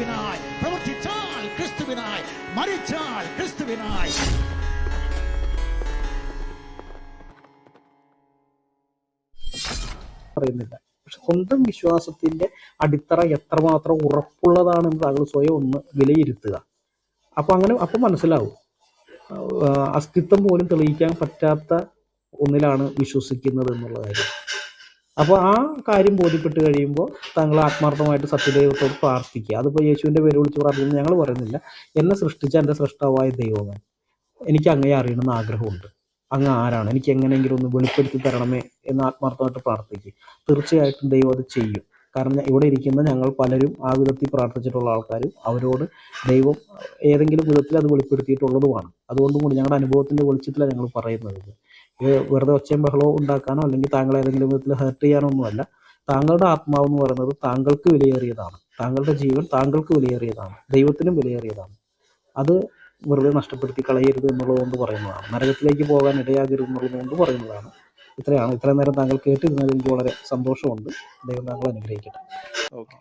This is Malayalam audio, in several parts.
ക്രിസ്തുവിനായി, പ്രവർത്തിച്ചാൽ ക്രിസ്തുവിനായി, മരിച്ചാൽ ക്രിസ്തുവിനായി. പറയുന്നില്ല. പക്ഷെ സ്വന്തം വിശ്വാസത്തിന്റെ അടിത്തറ എത്രമാത്രം ഉറപ്പുള്ളതാണെന്ന് താങ്കൾ സ്വയം ഒന്ന് വിലയിരുത്തുക. അപ്പൊ മനസ്സിലാവും അസ്തിത്വം പോലും തെളിയിക്കാൻ പറ്റാത്ത ഒന്നിലാണ് വിശ്വസിക്കുന്നത് എന്നുള്ള കാര്യം. അപ്പോൾ ആ കാര്യം ബോധ്യപ്പെട്ട് കഴിയുമ്പോൾ താങ്കൾ ആത്മാർത്ഥമായിട്ട് സത്യദൈവത്തോട് പ്രാർത്ഥിക്കുക. അതിപ്പോൾ യേശുവിൻ്റെ പേര് വിളിച്ച് പ്രാർത്ഥിക്കുന്നത് ഞങ്ങൾ പറയുന്നില്ല. എന്നെ സൃഷ്ടിച്ച എൻ്റെ സൃഷ്ടാവായ ദൈവമേ, എനിക്ക് അങ്ങയെ അറിയണമെന്ന് ആഗ്രഹമുണ്ട്, അങ്ങ് ആരാണ്, എനിക്ക് എങ്ങനെയെങ്കിലും ഒന്ന് വെളിപ്പെടുത്തി തരണമേ എന്ന് ആത്മാർത്ഥമായിട്ട് പ്രാർത്ഥിക്കുക. തീർച്ചയായിട്ടും ദൈവം അത് ചെയ്യും. കാരണം ഇവിടെ ഇരിക്കുന്ന ഞങ്ങൾ പലരും ആ വിധത്തിൽ പ്രാർത്ഥിച്ചിട്ടുള്ള ആൾക്കാരും അവരോട് ദൈവം ഏതെങ്കിലും വിധത്തിൽ അത് വെളിപ്പെടുത്തിയിട്ടുള്ളതുമാണ്. അതുകൊണ്ടുകൂടി ഞങ്ങളുടെ അനുഭവത്തിൻ്റെ വെളിച്ചത്തിലാണ് ഞങ്ങൾ പറയുന്നത്. വെറുതെ ഒച്ചയും ബഹളവും ഉണ്ടാക്കാനോ അല്ലെങ്കിൽ താങ്കളെ ഏതെങ്കിലും വിധത്തിൽ ഹേർട്ട് ചെയ്യാനോ ഒന്നുമല്ല. താങ്കളുടെ ആത്മാവ് എന്ന് പറയുന്നത് താങ്കൾക്ക് വിലയേറിയതാണ്. താങ്കളുടെ ജീവൻ താങ്കൾക്ക് വിലയേറിയതാണ്, ദൈവത്തിനും വിലയേറിയതാണ്. അത് വെറുതെ നഷ്ടപ്പെടുത്തി കളയരുത് എന്നുള്ളതുകൊണ്ട് പറയുന്നതാണ്. നരകത്തിലേക്ക് പോകാൻ ഇടയാകരുത് എന്നുള്ളതുകൊണ്ട് പറയുന്നതാണ്. ഇത്രയാണ്. ഇത്രയും നേരം താങ്കൾ കേട്ടിരുന്നതിൽ എനിക്ക് വളരെ സന്തോഷമുണ്ട്. ദൈവം താങ്കൾ അനുഗ്രഹിക്കട്ടെ. ഓക്കെ.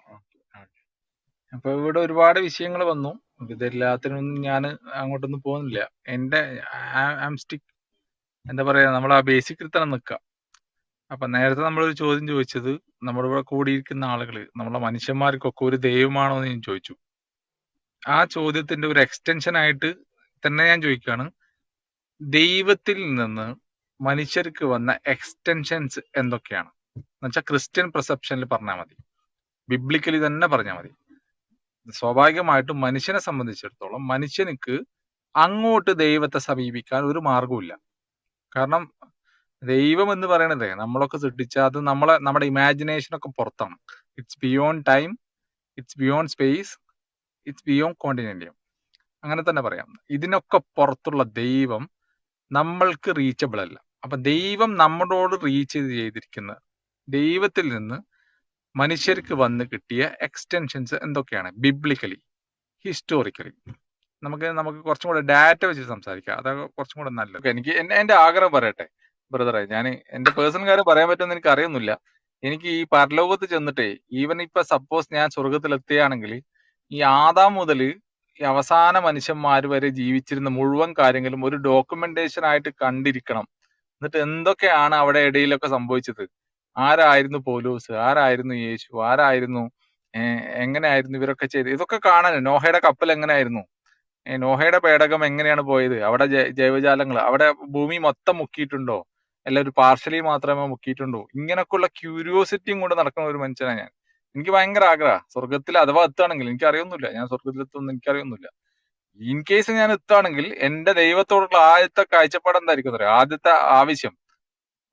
അപ്പൊ ഇവിടെ ഒരുപാട് വിഷയങ്ങൾ വന്നു. ഇതെല്ലാത്തിനൊന്നും ഞാൻ അങ്ങോട്ടൊന്നും പോകുന്നില്ല. എന്റെ സ്റ്റിക്ക് എന്താ പറയാ, നമ്മൾ ആ ബേസിക്കിൽ തന്നെ നിൽക്കാം. അപ്പൊ നേരത്തെ നമ്മളൊരു ചോദ്യം ചോദിച്ചത്, നമ്മുടെ ഇവിടെ കൂടിയിരിക്കുന്ന ആളുകള്, നമ്മളെ മനുഷ്യന്മാർക്കൊക്കെ ഒരു ദൈവമാണോ എന്ന് ഞാൻ ചോദിച്ചു. ആ ചോദ്യത്തിന്റെ ഒരു എക്സ്റ്റൻഷൻ ആയിട്ട് തന്നെ ഞാൻ ചോദിക്കുകയാണ്, ദൈവത്തിൽ നിന്ന് മനുഷ്യർക്ക് വന്ന എക്സ്റ്റൻഷൻസ് എന്തൊക്കെയാണ് എന്നുവെച്ചാൽ ക്രിസ്ത്യൻ പെർസെപ്ഷനിൽ പറഞ്ഞാൽ മതി, ബിബ്ലിക്കലി തന്നെ പറഞ്ഞാൽ മതി. സ്വാഭാവികമായിട്ടും മനുഷ്യനെ സംബന്ധിച്ചിടത്തോളം മനുഷ്യനിക്ക് അങ്ങോട്ട് ദൈവത്തെ സമീപിക്കാൻ ഒരു മാർഗവുമില്ല. കാരണം ദൈവം എന്ന് പറയണത് നമ്മളൊക്കെ സൃഷ്ടിച്ച അത് നമ്മുടെ ഇമാജിനേഷനൊക്കെ പുറത്താണ്. It's beyond time, it's beyond space, it's beyond continuum, അങ്ങനെ തന്നെ പറയാം. ഇതിനൊക്കെ പുറത്തുള്ള ദൈവം നമ്മൾക്ക് റീച്ചബിൾ അല്ല. അപ്പൊ ദൈവം നമ്മളോട് റീച്ച് ചെയ്തിരിക്കുന്ന ദൈവത്തിൽ നിന്ന് മനുഷ്യർക്ക് വന്ന് കിട്ടിയ എക്സ്റ്റൻഷൻസ് എന്തൊക്കെയാണ് ബിബ്ലിക്കലി, ഹിസ്റ്റോറിക്കലി? നമുക്ക് കുറച്ചും കൂടെ ഡാറ്റ വെച്ച് സംസാരിക്കാം, അതൊക്കെ കുറച്ചും കൂടെ നല്ലത്. എനിക്ക് എന്റെ ആഗ്രഹം പറയട്ടെ ബ്രദറെ, ഞാൻ എന്റെ പേഴ്സണൽ കാര്യം പറയാൻ പറ്റുമെന്ന് എനിക്ക് അറിയുന്നില്ല. എനിക്ക് ഈ പരലോകത്ത് ചെന്നിട്ടേ, ഈവൻ ഇപ്പൊ സപ്പോസ് ഞാൻ സ്വർഗത്തിലെത്തുകയാണെങ്കിൽ, ഈ ആദാം മുതൽ ഈ അവസാന മനുഷ്യന്മാർ വരെ ജീവിച്ചിരുന്ന മുഴുവൻ കാര്യങ്ങളും ഒരു ഡോക്യുമെന്റേഷൻ ആയിട്ട് കണ്ടിരിക്കണം. എന്നിട്ട് എന്തൊക്കെയാണ് അവിടെ ഇടയിലൊക്കെ സംഭവിച്ചത്, ആരായിരുന്നു പൗലോസ്, ആരായിരുന്നു യേശു, ആരായിരുന്നു എങ്ങനെയായിരുന്നു ഇവരൊക്കെ ചെയ്ത്, ഇതൊക്കെ കാണാൻ. നോഹയുടെ കപ്പൽ എങ്ങനെയായിരുന്നു, നോഹയുടെ പേടകം എങ്ങനെയാണ് പോയത്, അവിടെ ജൈവജാലങ്ങൾ, അവിടെ ഭൂമി മൊത്തം മുക്കിയിട്ടുണ്ടോ, അല്ല ഒരു പാർഷ്യലി മാത്രമേ മുക്കിയിട്ടുണ്ടോ, ഇങ്ങനൊക്കെയുള്ള ക്യൂരിയോസിറ്റിയും കൊണ്ട് നടക്കുന്ന ഒരു മനുഷ്യനാണ് ഞാൻ. എനിക്ക് ഭയങ്കര ആഗ്രഹം സ്വർഗത്തിൽ അഥവാ എത്തുകയാണെങ്കിൽ, എനിക്ക് അറിയൊന്നുമില്ല ഞാൻ സ്വർഗത്തിലെത്തുമെന്ന് എനിക്കറിയൊന്നുമില്ല. ഇൻ കേസ് ഞാൻ എത്തുകയാണെങ്കിൽ എന്റെ ദൈവത്തോടുള്ള ആദ്യത്തെ കാഴ്ചപ്പാട് എന്തായിരിക്കും അറിയാം? ആദ്യത്തെ ആവശ്യം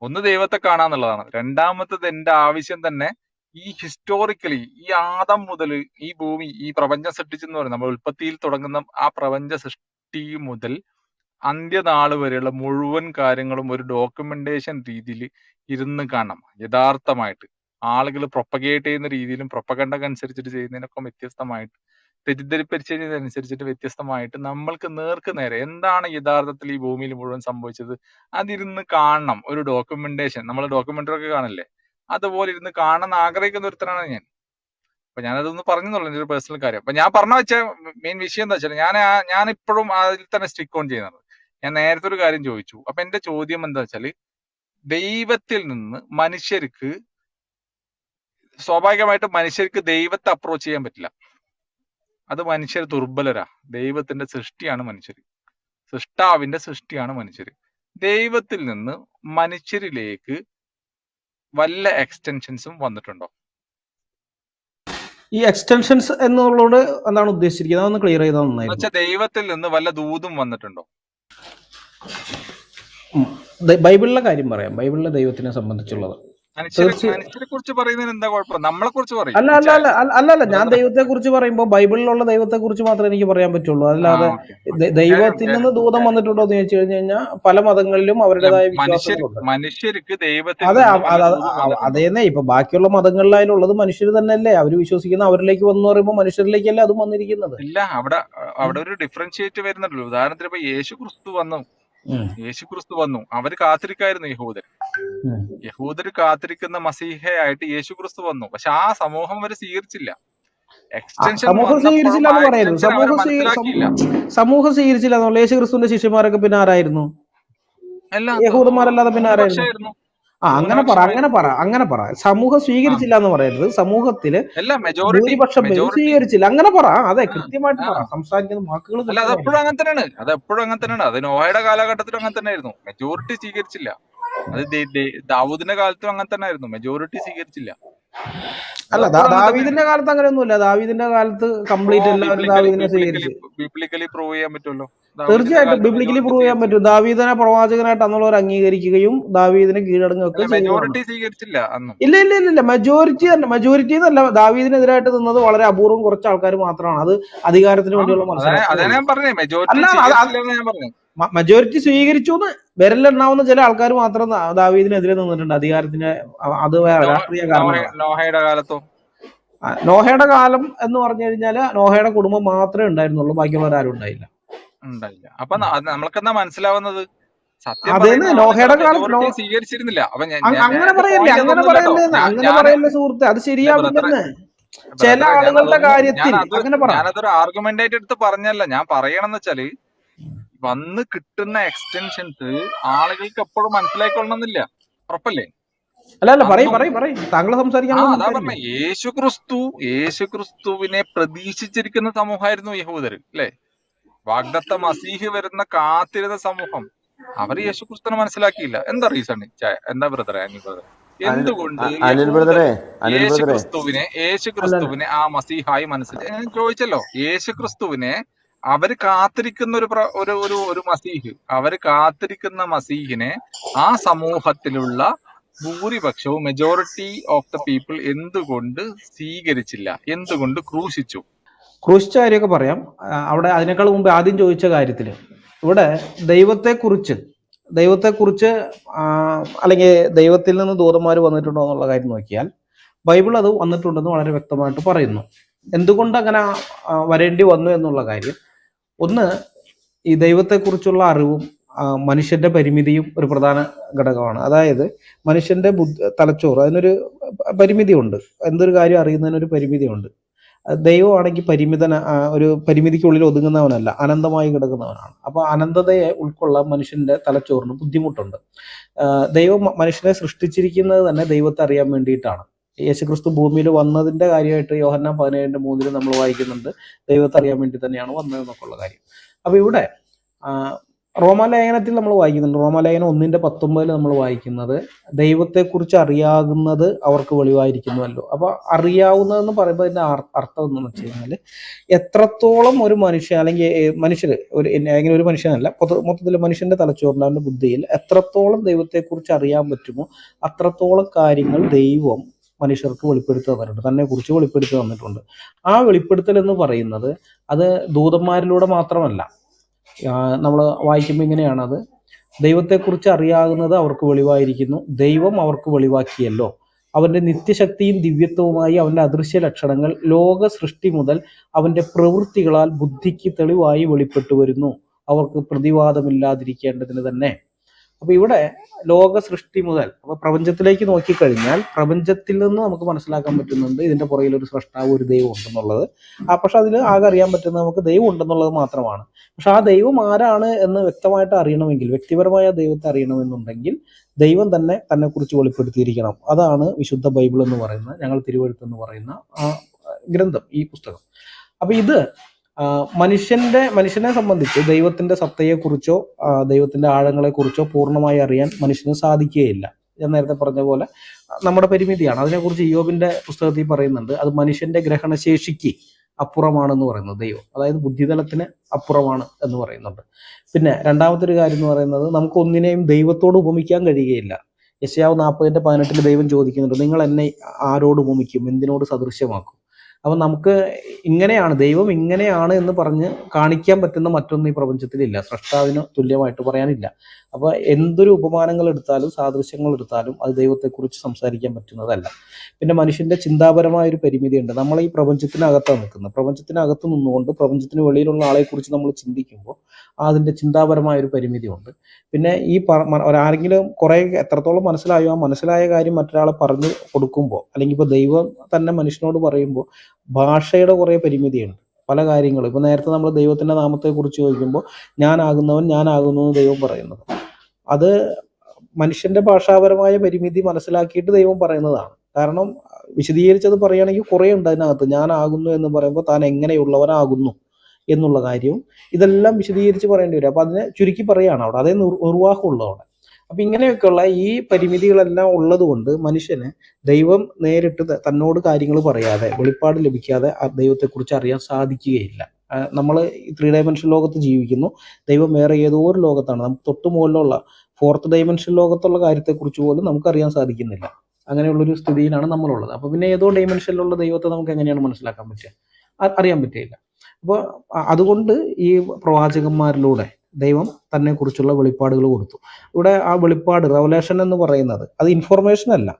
ഒന്ന് ദൈവത്തെ കാണാന്നുള്ളതാണ്. രണ്ടാമത്തത് എന്റെ ആവശ്യം തന്നെ ഈ ഹിസ്റ്റോറിക്കലി ഈ ആദം മുതൽ ഈ ഭൂമി, ഈ പ്രപഞ്ചം സൃഷ്ടിച്ചെന്ന് പറയുന്നത്, നമ്മൾ ഉൽപ്പത്തിയിൽ തുടങ്ങുന്ന ആ പ്രപഞ്ച സൃഷ്ടി മുതൽ അന്ത്യനാള് വരെയുള്ള മുഴുവൻ കാര്യങ്ങളും ഒരു ഡോക്യുമെന്റേഷൻ രീതിയിൽ ഇരുന്ന് കാണണം യഥാർത്ഥമായിട്ട്. ആളുകൾ പ്രൊപ്പഗേറ്റ് ചെയ്യുന്ന രീതിയിലും പ്രൊപ്പഗണ്ടക്ക് അനുസരിച്ചിട്ട് ചെയ്യുന്നതിനൊക്കെ വ്യത്യസ്തമായിട്ട്, തെറ്റിദ്ധരിപ്പിച്ചതിനനുസരിച്ചിട്ട് വ്യത്യസ്തമായിട്ട് നമ്മൾക്ക് നേർക്ക് നേരെ എന്താണ് യഥാർത്ഥത്തിൽ ഈ ഭൂമിയിൽ മുഴുവൻ സംഭവിച്ചത് അതിരുന്ന് കാണണം. ഒരു ഡോക്യുമെന്റേഷൻ, നമ്മൾ ഡോക്യുമെന്ററി ഒക്കെ കാണില്ലേ, അതുപോലെ ഇരുന്ന് കാണാൻ ആഗ്രഹിക്കുന്ന ഒരുത്തരാണ് ഞാൻ. അപ്പൊ ഞാനതൊന്ന് പറഞ്ഞെന്നുള്ളൂ, എൻ്റെ ഒരു പേഴ്സണൽ കാര്യം. അപ്പൊ ഞാൻ പറഞ്ഞ വെച്ച മെയിൻ വിഷയം എന്താ വെച്ചാൽ, ഞാൻ ഇപ്പോഴും അതിൽ തന്നെ സ്റ്റിക്ക് ഓൺ ചെയ്യുന്നത്. ഞാൻ നേരത്തെ ഒരു കാര്യം ചോദിച്ചു. അപ്പൊ എന്റെ ചോദ്യം എന്താ വെച്ചാല്, ദൈവത്തിൽ നിന്ന് മനുഷ്യർക്ക് സ്വാഭാവികമായിട്ടും മനുഷ്യർക്ക് ദൈവത്തെ അപ്രോച്ച് ചെയ്യാൻ പറ്റില്ല. അത് മനുഷ്യർ ദുർബലരാ. ദൈവത്തിന്റെ സൃഷ്ടിയാണ് മനുഷ്യർ, സൃഷ്ടാവിന്റെ സൃഷ്ടിയാണ് മനുഷ്യർ. ദൈവത്തിൽ നിന്ന് മനുഷ്യരിലേക്ക് വല്ല എക്സ്റ്റൻഷൻസും വന്നിട്ടുണ്ടോ? ഈ എക്സ്റ്റൻഷൻസ് എന്നുള്ളത് എന്താണ് ഉദ്ദേശിച്ചിരിക്കുന്നത്, അതൊന്ന് ക്ലിയർ ചെയ്താൽ നന്നായിരുന്നു. ദൈവത്തിൽ നിന്ന് വല്ല ദൂതും വന്നിട്ടുണ്ടോ? ബൈബിളിലെ കാര്യം പറയാം, ബൈബിളിലെ ദൈവത്തിനെ സംബന്ധിച്ചുള്ളത്. മനുഷ്യരെ കുറിച്ച് പറയുന്നതിന് എന്താ കുഴപ്പം? നമ്മളെ കുറിച്ച് പറയും. അല്ല, ഞാൻ ദൈവത്തെ കുറിച്ച് പറയുമ്പോൾ ബൈബിളിലുള്ള ദൈവത്തെ കുറിച്ച് മാത്രമേ എനിക്ക് പറയാൻ പറ്റുള്ളൂ. അല്ലാതെ ദൈവത്തിൽ നിന്ന് ദൂതം വന്നിട്ടുണ്ടോ എന്ന് ചോദിച്ചു കഴിഞ്ഞാൽ പല മതങ്ങളിലും അവരുടേതായ വിശ്വാസങ്ങളുണ്ട്. മനുഷ്യർക്ക് ദൈവത്തിൽ അതേന്നെ ഇപ്പൊ ബാക്കിയുള്ള മതങ്ങളിലായാലുള്ളത് മനുഷ്യർ തന്നെയല്ലേ, അവർ വിശ്വസിക്കുന്ന അവരിലേക്ക് വന്നു പറയുമ്പോൾ മനുഷ്യരിലേക്കല്ലേ അതും വന്നിരിക്കുന്നത്. ഇല്ല, അവിടെ ഒരു ഡിഫറൻഷിയേറ്റ് വരുന്നുണ്ടല്ലോ. ഉദാഹരണത്തിന് ഇപ്പൊ യേശു ക്രിസ്തു വന്നു, അവര് കാത്തിരിക്കായിരുന്നു. യഹൂദർ കാത്തിരിക്കുന്ന മസീഹയായിട്ട് യേശു ക്രിസ്തു വന്നു. പക്ഷെ ആ സമൂഹം അവര് സ്വീകരിച്ചില്ല. എക്സ്റ്റൻഷൻ സമൂഹം വന്നപ്പോഴും സ്വീകരിച്ചില്ല ആ എന്ന് പറയരുത്. എക്സ്റ്റൻഷൻ അവർ മനസ്സിലാക്കിയില്ല. സമൂഹം സ്വീകരിച്ചില്ല എന്നുള്ള യേശുക്രിസ്തുവിന്റെ ശിഷ്യന്മാരൊക്കെ പിന്നെ ആരായിരുന്നു? അല്ല, യഹൂദന്മാരല്ലാതെ പിന്നെ ആരായിരുന്നു? ന്യൂനപക്ഷമായിരുന്നു, അങ്ങനെ പറ, അങ്ങനെ ന്യൂനപക്ഷമായിരുന്നു. പറ, അങ്ങനെ പറ. സമൂഹം ആ സ്വീകരിച്ചില്ല എന്ന് പറയരുത്. സമൂഹത്തില് അല്ല, മെജോറിറ്റി ഭൂരിപക്ഷം പേരും മെജോറിറ്റി സ്വീകരിച്ചില്ല. അങ്ങനെ പറ. അതെ, ആ കൃത്യമായിട്ട് ആ പറ. സംസാരിക്കുന്ന വാക്കുകൾ അല്ല, അതെപ്പോഴും കൃത്യമായിരിക്കും. അങ്ങനെ തന്നെയാണ്, അതെപ്പോഴും അങ്ങനെ തന്നെയാണ്. അത് നോഹയുടെ കാലഘട്ടത്തിലും അങ്ങനെ തന്നെയായിരുന്നു, മെജോറിറ്റി സ്വീകരിച്ചില്ല. അത് ദാവൂദിന്റെ കാലത്തും അങ്ങനെ തന്നെ ആയിരുന്നു, മെജോറിറ്റി സ്വീകരിച്ചില്ല. അല്ല, അതെപ്പോഴും അങ്ങനെ തന്നെയാണ്. ദാവീദിന്റെ കാലത്ത് അങ്ങനെയൊന്നുമില്ല. ദാവീദിന്റെ കാലത്ത് ഓ, കംപ്ലീറ്റ് എല്ലാവരും ദാവീദിനെ സ്വീകരിച്ചു. ബിബ്ലിക്കലി പ്രൂവ് ചെയ്യാൻ പറ്റുമല്ലോ, ദാവൂദിന്റെ തീർച്ചയായിട്ടും കാലത്ത് ബിബ്ലിക്കലി മെജോറിറ്റി പ്രൂവ് ചെയ്യാൻ സ്വീകരിച്ചു. പറ്റും. ദാവീദിനെ പ്രവാചകനായിട്ട് അന്നുള്ളവർ അംഗീകരിക്കുകയും ദാവീദിനെ കീഴടങ്ങുകയൊക്കെ അല്ല, ചെയ്തതാണ്. മെജോറിറ്റി സ്വീകരിച്ചില്ല അന്നും. ഇല്ല ഇല്ല ഇല്ല ഇല്ല, മെജോറിറ്റി എന്നല്ല. ദാവീദിനെതിരായിട്ട് നിന്നത് വളരെ അപൂർവം കുറച്ച് ആൾക്കാർ മാത്രമാണ്. അത് അധികാരത്തിന് വേണ്ടിയുള്ള മത്സരമൊക്കെ അതാണ് ഉള്ളൂ. ഞാൻ പറഞ്ഞേ, മെജോറിറ്റി അല്ല, സ്വീകരിച്ചില്ല എന്ന് ഞാൻ പറഞ്ഞു. മെജോറിറ്റി സ്വീകരിച്ചു എന്ന് വിരലെണ്ണാവുന്ന ചില ആൾക്കാർ മാത്രം ദാവീദിനെതിരെ നിന്നിട്ടുണ്ട് അധികാരത്തിന്. അത് രാഷ്ട്രീയ കാരണങ്ങളാണ്. നോഹയുടെ കാലത്തോ? നോഹയുടെ കാലം എന്ന് പറഞ്ഞു കഴിഞ്ഞാല് നോഹയുടെ കുടുംബം മാത്രമേ ഉണ്ടായിരുന്നുള്ളൂ, ബാക്കിയുള്ളവരാരും ഉണ്ടായില്ല. ഉണ്ടായില്ല. അപ്പൊ നമ്മൾക്കെന്താ മനസ്സിലാവുന്നത്? സത്യം അതേന്ന് പറയുന്ന ആളുകൾ നോഹയുടെ കാലം മെജോറിറ്റി സ്വീകരിച്ചിരുന്നില്ല. അപ്പൊ അങ്ങനെ പറയല്ലേ, അങ്ങനെ പറയല്ലേ സുഹൃത്തെ, അത് ശരിയാവില്ലെന്ന്. ചില ആളുകളുടെ കാര്യത്തിൽ അങ്ങനെ പറ. ഞാനതൊരു ആർഗ്യുമെന്റ് ആയിട്ട് എടുത്ത് പറഞ്ഞല്ല. ഞാൻ പറയണമെന്ന് വെച്ചാല്, വന്ന് കിട്ടുന്ന എക്സ്റ്റൻഷൻസ് ആളുകൾക്ക് എപ്പോഴും മനസ്സിലായിക്കൊള്ളണമെന്നില്ല. ഉറപ്പല്ലേ? അല്ല, പറയും താങ്കൾ സംസാരിക്കാൻ. അതാ പറഞ്ഞ, യേശുക്രിസ്തുവിനെ പ്രതീക്ഷിച്ചിരിക്കുന്ന സമൂഹമായിരുന്നു യഹൂദർ, അല്ലെ? വാഗ്ദത്ത മസീഹ് വരുന്ന കാത്തിരുന്ന സമൂഹം. അവർ യേശുക്രിസ്തുവിനെ മനസ്സിലാക്കിയില്ല. എന്താ റീസൺ? എന്താ ബ്രദറെ, അനിൽ ബ്രദർ, എന്തുകൊണ്ട് യേശുക്രിസ്തുവിനെ ആ മസീഹായി മനസ്സിലാക്കി? ഞാൻ ചോദിച്ചല്ലോ, യേശുക്രിസ്തുവിനെ അവര് കാത്തിരിക്കുന്ന ഒരു മസീഹ്, അവര് കാത്തിരിക്കുന്ന മസീഹിനെ ആ സമൂഹത്തിലുള്ള ഭൂരിപക്ഷവും, മെജോറിറ്റി ഓഫ് ദ പീപ്പിൾ എന്തുകൊണ്ട് സ്വീകരിച്ചില്ല? എന്തുകൊണ്ട് ക്രൂശിച്ചു? ക്രൂശിച്ച കാര്യമൊക്കെ പറയാം. അവിടെ അതിനേക്കാൾ മുമ്പ് ആദ്യം ചോദിച്ച കാര്യത്തിൽ ഇവിടെ ദൈവത്തെക്കുറിച്ച് അല്ലെങ്കിൽ ദൈവത്തിൽ നിന്ന് ദൂതന്മാർ വന്നിട്ടുണ്ടോ എന്നുള്ള കാര്യം നോക്കിയാൽ ബൈബിൾ അത് വന്നിട്ടുണ്ടെന്ന് വളരെ വ്യക്തമായിട്ട് പറയുന്നു. എന്തുകൊണ്ട് അങ്ങനെ വരേണ്ടി വന്നു എന്നുള്ള കാര്യം, ഒന്ന്, ഈ ദൈവത്തെക്കുറിച്ചുള്ള അറിവും മനുഷ്യന്റെ പരിമിതിയും ഒരു പ്രധാന ഘടകമാണ്. അതായത് മനുഷ്യന്റെ തലച്ചോറ്, അതിനൊരു പരിമിതിയുണ്ട്. എന്തൊരു കാര്യം അറിയുന്നതിനൊരു പരിമിതിയുണ്ട്. ദൈവമാണെങ്കിൽ ഒരു പരിമിതിക്കുള്ളിൽ ഒതുങ്ങുന്നവനല്ല, അനന്തമായി കിടക്കുന്നവനാണ്. അപ്പോൾ അനന്തതയെ ഉൾക്കൊള്ളാൻ മനുഷ്യന്റെ തലച്ചോറിന് ബുദ്ധിമുട്ടുണ്ട്. ദൈവം മനുഷ്യനെ സൃഷ്ടിച്ചിരിക്കുന്നത് തന്നെ ദൈവത്തെ അറിയാൻ വേണ്ടിയിട്ടാണ്. യേശുക്രിസ്തു ഭൂമിയിൽ വന്നതിന്റെ കാര്യമായിട്ട് യോഹന്നാൻ 17:3 നമ്മൾ വായിക്കുന്നുണ്ട്, ദൈവത്തെ അറിയാൻ വേണ്ടി തന്നെയാണ് വന്നതെന്നൊക്കെ ഉള്ള കാര്യം. അപ്പൊ ഇവിടെ റോമാലേഖനത്തിൽ നമ്മൾ വായിക്കുന്നുണ്ട്. റോമാലേഖനം 1:19 നമ്മൾ വായിക്കുന്നത്, ദൈവത്തെക്കുറിച്ച് അറിയാവുന്നത് അവർക്ക് വെളിവായിരിക്കുന്നുവല്ലോ. അപ്പൊ അറിയാവുന്നതെന്ന് പറയുമ്പോൾ അതിന്റെ അർത്ഥം എന്താണെന്ന് വെച്ച് കഴിഞ്ഞാൽ, എത്രത്തോളം ഒരു മനുഷ്യൻ അല്ലെങ്കിൽ മനുഷ്യർ ഒരു മനുഷ്യനല്ല, മൊത്തത്തിൽ മനുഷ്യന്റെ തലച്ചോറിന്റെ അവന്റെ ബുദ്ധിയിൽ എത്രത്തോളം ദൈവത്തെക്കുറിച്ച് അറിയാൻ പറ്റുമോ അത്രത്തോളം കാര്യങ്ങൾ ദൈവം മനുഷ്യർക്ക് വെളിപ്പെടുത്തി തന്നിട്ടുണ്ട്, തന്നെ കുറിച്ച് വെളിപ്പെടുത്തി തന്നിട്ടുണ്ട്. ആ വെളിപ്പെടുത്തൽ എന്ന് പറയുന്നത് അത് ദൂതന്മാരിലൂടെ മാത്രമല്ല. നമ്മൾ വായിക്കുമ്പോൾ ഇങ്ങനെയാണ്, അത് ദൈവത്തെക്കുറിച്ച് അറിയാവുന്നത് അവർക്ക് വെളിവായിരിക്കുന്നു, ദൈവം അവർക്ക് വെളിവാക്കിയല്ലോ. അവന്റെ നിത്യശക്തിയും ദിവ്യത്വവുമായി അവന്റെ അദൃശ്യ ലക്ഷണങ്ങൾ ലോക സൃഷ്ടി മുതൽ അവന്റെ പ്രവൃത്തികളാൽ ബുദ്ധിക്ക് തെളിവായി വെളിപ്പെട്ടു വരുന്നു, അവർക്ക് പ്രതിവാദമില്ലാതിരിക്കേണ്ടതിന് തന്നെ. അപ്പൊ ഇവിടെ ലോക സൃഷ്ടി മുതൽ, അപ്പൊ പ്രപഞ്ചത്തിലേക്ക് നോക്കിക്കഴിഞ്ഞാൽ പ്രപഞ്ചത്തിൽ നിന്ന് നമുക്ക് മനസ്സിലാക്കാൻ പറ്റുന്നുണ്ട് ഇതിന്റെ പുറകിൽ ഒരു സ്രഷ്ടാവ്, ഒരു ദൈവം ഉണ്ടെന്നുള്ളത്. പക്ഷെ അതിൽ ആകെ അറിയാൻ പറ്റുന്നത് നമുക്ക് ദൈവം ഉണ്ടെന്നുള്ളത് മാത്രമാണ്. പക്ഷെ ആ ദൈവം ആരാണ് എന്ന് വ്യക്തമായിട്ട് അറിയണമെങ്കിൽ, വ്യക്തിപരമായ ദൈവത്തെ അറിയണമെന്നുണ്ടെങ്കിൽ ദൈവം തന്നെ കുറിച്ച് വെളിപ്പെടുത്തിയിരിക്കണം. അതാണ് വിശുദ്ധ ബൈബിൾ എന്ന് പറയുന്ന, ഞങ്ങൾ തിരുവെഴുത്ത് എന്ന് പറയുന്ന ആ ഗ്രന്ഥം, ഈ പുസ്തകം. അപ്പൊ ഇത് മനുഷ്യനെ സംബന്ധിച്ച് ദൈവത്തിന്റെ സത്തയെക്കുറിച്ചോ ദൈവത്തിന്റെ ആഴങ്ങളെക്കുറിച്ചോ പൂർണ്ണമായി അറിയാൻ മനുഷ്യന് സാധിക്കുകയില്ല. ഞാൻ നേരത്തെ പറഞ്ഞ പോലെ നമ്മുടെ പരിമിതിയാണ്. അതിനെക്കുറിച്ച് ഇയ്യോബിന്റെ പുസ്തകത്തിൽ പറയുന്നുണ്ട്, അത് മനുഷ്യന്റെ ഗ്രഹണശേഷിക്ക് അപ്പുറമാണെന്ന് പറയുന്നത് ദൈവം, അതായത് ബുദ്ധിതലത്തിന് അപ്പുറമാണ് എന്ന് പറയുന്നുണ്ട്. പിന്നെ രണ്ടാമത്തെ ഒരു കാര്യം എന്ന് പറയുന്നത്, നമുക്ക് ഒന്നിനെയും ദൈവത്തോട് ഉപമിക്കാൻ കഴിയുകയില്ല. യെശയ്യാവ് 40:18 ദൈവം ചോദിക്കുന്നുണ്ട്, നിങ്ങൾ എന്നെ ആരോട് ഉപമിക്കും, എന്തിനോട് സദൃശ്യമാക്കും? അപ്പൊ നമുക്ക് ഇങ്ങനെയാണ്, ദൈവം ഇങ്ങനെയാണ് എന്ന് പറഞ്ഞ് കാണിക്കാൻ പറ്റുന്ന മറ്റൊന്നും ഈ പ്രപഞ്ചത്തിലില്ല, സ്രഷ്ടാവിന് തുല്യമായിട്ട് പറയാനില്ല. അപ്പൊ എന്തൊരു ഉപമാനങ്ങൾ എടുത്താലും സാദൃശ്യങ്ങൾ എടുത്താലും അത് ദൈവത്തെക്കുറിച്ച് സംസാരിക്കാൻ പറ്റുന്നതല്ല. പിന്നെ മനുഷ്യന്റെ ചിന്താപരമായ ഒരു പരിമിതിയുണ്ട്. നമ്മൾ ഈ പ്രപഞ്ചത്തിനകത്താണ് നിൽക്കുന്നത്. പ്രപഞ്ചത്തിനകത്ത് നിന്നുകൊണ്ട് പ്രപഞ്ചത്തിന് വെളിയിലുള്ള ആളെക്കുറിച്ച് നമ്മൾ ചിന്തിക്കുമ്പോൾ അതിന്റെ ചിന്താപരമായ ഒരു പരിമിതിയുണ്ട്. പിന്നെ ഈ ആരെങ്കിലും കുറെ എത്രത്തോളം മനസ്സിലായോ ആ മനസ്സിലായ കാര്യം മറ്റൊരാളെ പറഞ്ഞു കൊടുക്കുമ്പോൾ, അല്ലെങ്കിൽ ഇപ്പോൾ ദൈവം തന്നെ മനുഷ്യനോട് പറയുമ്പോൾ ഭാഷയുടെ കുറേ പരിമിതിയുണ്ട്. പല കാര്യങ്ങളും ഇപ്പൊ നേരത്തെ നമ്മൾ ദൈവത്തിന്റെ നാമത്തെ കുറിച്ച് ചോദിക്കുമ്പോൾ ഞാനാകുന്നു എന്ന് ദൈവം പറയുന്നത്, അത് മനുഷ്യന്റെ ഭാഷാപരമായ പരിമിതി മനസ്സിലാക്കിയിട്ട് ദൈവം പറയുന്നതാണ്. കാരണം വിശദീകരിച്ചത് പറയുകയാണെങ്കിൽ കുറേ ഉണ്ട് അതിനകത്ത്. ഞാനാകുന്നു എന്ന് പറയുമ്പോൾ താൻ എങ്ങനെയുള്ളവനാകുന്നു എന്നുള്ള കാര്യവും ഇതെല്ലാം വിശദീകരിച്ച് പറയേണ്ടി വരും. അപ്പൊ അതിനെ ചുരുക്കി പറയുകയാണ് അവിടെ, അതേ നിർവാഹമുള്ളൂ അവിടെ. അപ്പൊ ഇങ്ങനെയൊക്കെയുള്ള ഈ പരിമിതികളെല്ലാം ഉള്ളത് കൊണ്ട് മനുഷ്യന് ദൈവം നേരിട്ട് തന്നോട് കാര്യങ്ങൾ പറയാതെ, വെളിപ്പാട് ലഭിക്കാതെ ആ ദൈവത്തെക്കുറിച്ച് അറിയാൻ സാധിക്കുകയില്ല. നമ്മൾ ഈ 3 ഡയമെൻഷൻ ലോകത്ത് ജീവിക്കുന്നു, ദൈവം വേറെ ഏതോ ഒരു ലോകത്താണ്. നമുക്ക് തൊട്ട് മുകളിലുള്ള 4th ഡയമെൻഷൻ ലോകത്തുള്ള കാര്യത്തെക്കുറിച്ച് പോലും നമുക്കറിയാൻ സാധിക്കുന്നില്ല. അങ്ങനെയുള്ളൊരു സ്ഥിതിയിലാണ് നമ്മളുള്ളത്. അപ്പൊ പിന്നെ ഏതോ ഡയമെൻഷനിലുള്ള ദൈവത്തെ നമുക്ക് എങ്ങനെയാണ് മനസ്സിലാക്കാൻ പറ്റുക? അറിയാൻ പറ്റുകയില്ല. അപ്പോൾ അതുകൊണ്ട് ഈ പ്രവാചകന്മാരിലൂടെ ദൈവം തന്നെ കുറിച്ചുള്ള വെളിപ്പാടുകൾ കൊടുത്തു. ഇവിടെ ആ വെളിപ്പാട്, റെവലേഷൻ എന്ന് പറയുന്നത് അത് ഇൻഫോർമേഷൻ അല്ല.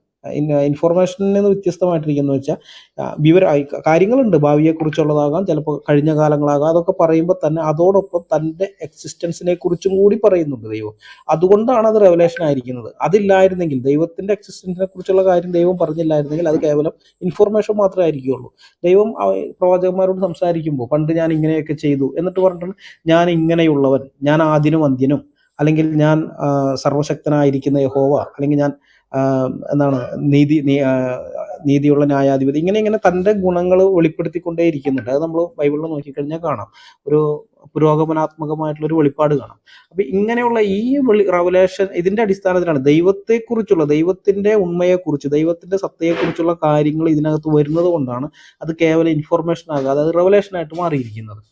ഇൻഫോർമേഷനിൽ നിന്ന് വ്യത്യസ്തമായിട്ടിരിക്കുന്നു വെച്ചാൽ കാര്യങ്ങളുണ്ട്, ഭാവിയെക്കുറിച്ചുള്ളതാകാം, ചിലപ്പോൾ കഴിഞ്ഞ കാലങ്ങളാകാം. അതൊക്കെ പറയുമ്പോൾ തന്നെ അതോടൊപ്പം തൻ്റെ എക്സിസ്റ്റൻസിനെ കുറിച്ചും കൂടി പറയുന്നുണ്ട് ദൈവം. അതുകൊണ്ടാണ് അത് റെവലേഷൻ ആയിരിക്കുന്നത്. അതില്ലായിരുന്നെങ്കിൽ, ദൈവത്തിന്റെ എക്സിസ്റ്റൻസിനെ കുറിച്ചുള്ള കാര്യം ദൈവം പറഞ്ഞില്ലായിരുന്നെങ്കിൽ അത് കേവലം ഇൻഫോർമേഷൻ മാത്രമേ ആയിരിക്കുകയുള്ളൂ. ദൈവം പ്രവാചകന്മാരോട് സംസാരിക്കുമ്പോൾ പണ്ട് ഞാൻ ഇങ്ങനെയൊക്കെ ചെയ്തു എന്നിട്ട് പറഞ്ഞിട്ടുണ്ട്, ഞാൻ ഇങ്ങനെയുള്ളവൻ, ഞാൻ ആദ്യനും അന്ത്യനും, അല്ലെങ്കിൽ ഞാൻ സർവശക്തനായിരിക്കുന്ന യഹോവ, അല്ലെങ്കിൽ ഞാൻ എന്താണ് നീതിയുള്ള ന്യായാധിപതി, ഇങ്ങനെ തൻ്റെ ഗുണങ്ങൾ വെളിപ്പെടുത്തിക്കൊണ്ടേ ഇരിക്കുന്നുണ്ട്. അത് നമ്മൾ ബൈബിളിൽ നോക്കിക്കഴിഞ്ഞാൽ കാണാം, ഒരു പുരോഗമനാത്മകമായിട്ടുള്ളൊരു വെളിപ്പാട് കാണാം. അപ്പൊ ഇങ്ങനെയുള്ള ഈ റെവലേഷൻ ഇതിന്റെ അടിസ്ഥാനത്തിലാണ് ദൈവത്തെക്കുറിച്ചുള്ള, ദൈവത്തിന്റെ ഉണ്മയെക്കുറിച്ച്, ദൈവത്തിന്റെ സത്തയെക്കുറിച്ചുള്ള കാര്യങ്ങൾ ഇതിനകത്ത് വരുന്നത് കൊണ്ടാണ് അത് കേവലം ഇൻഫോർമേഷൻ ആകാതെ അത് റെവലേഷനായിട്ട് മാറിയിരിക്കുന്നത്.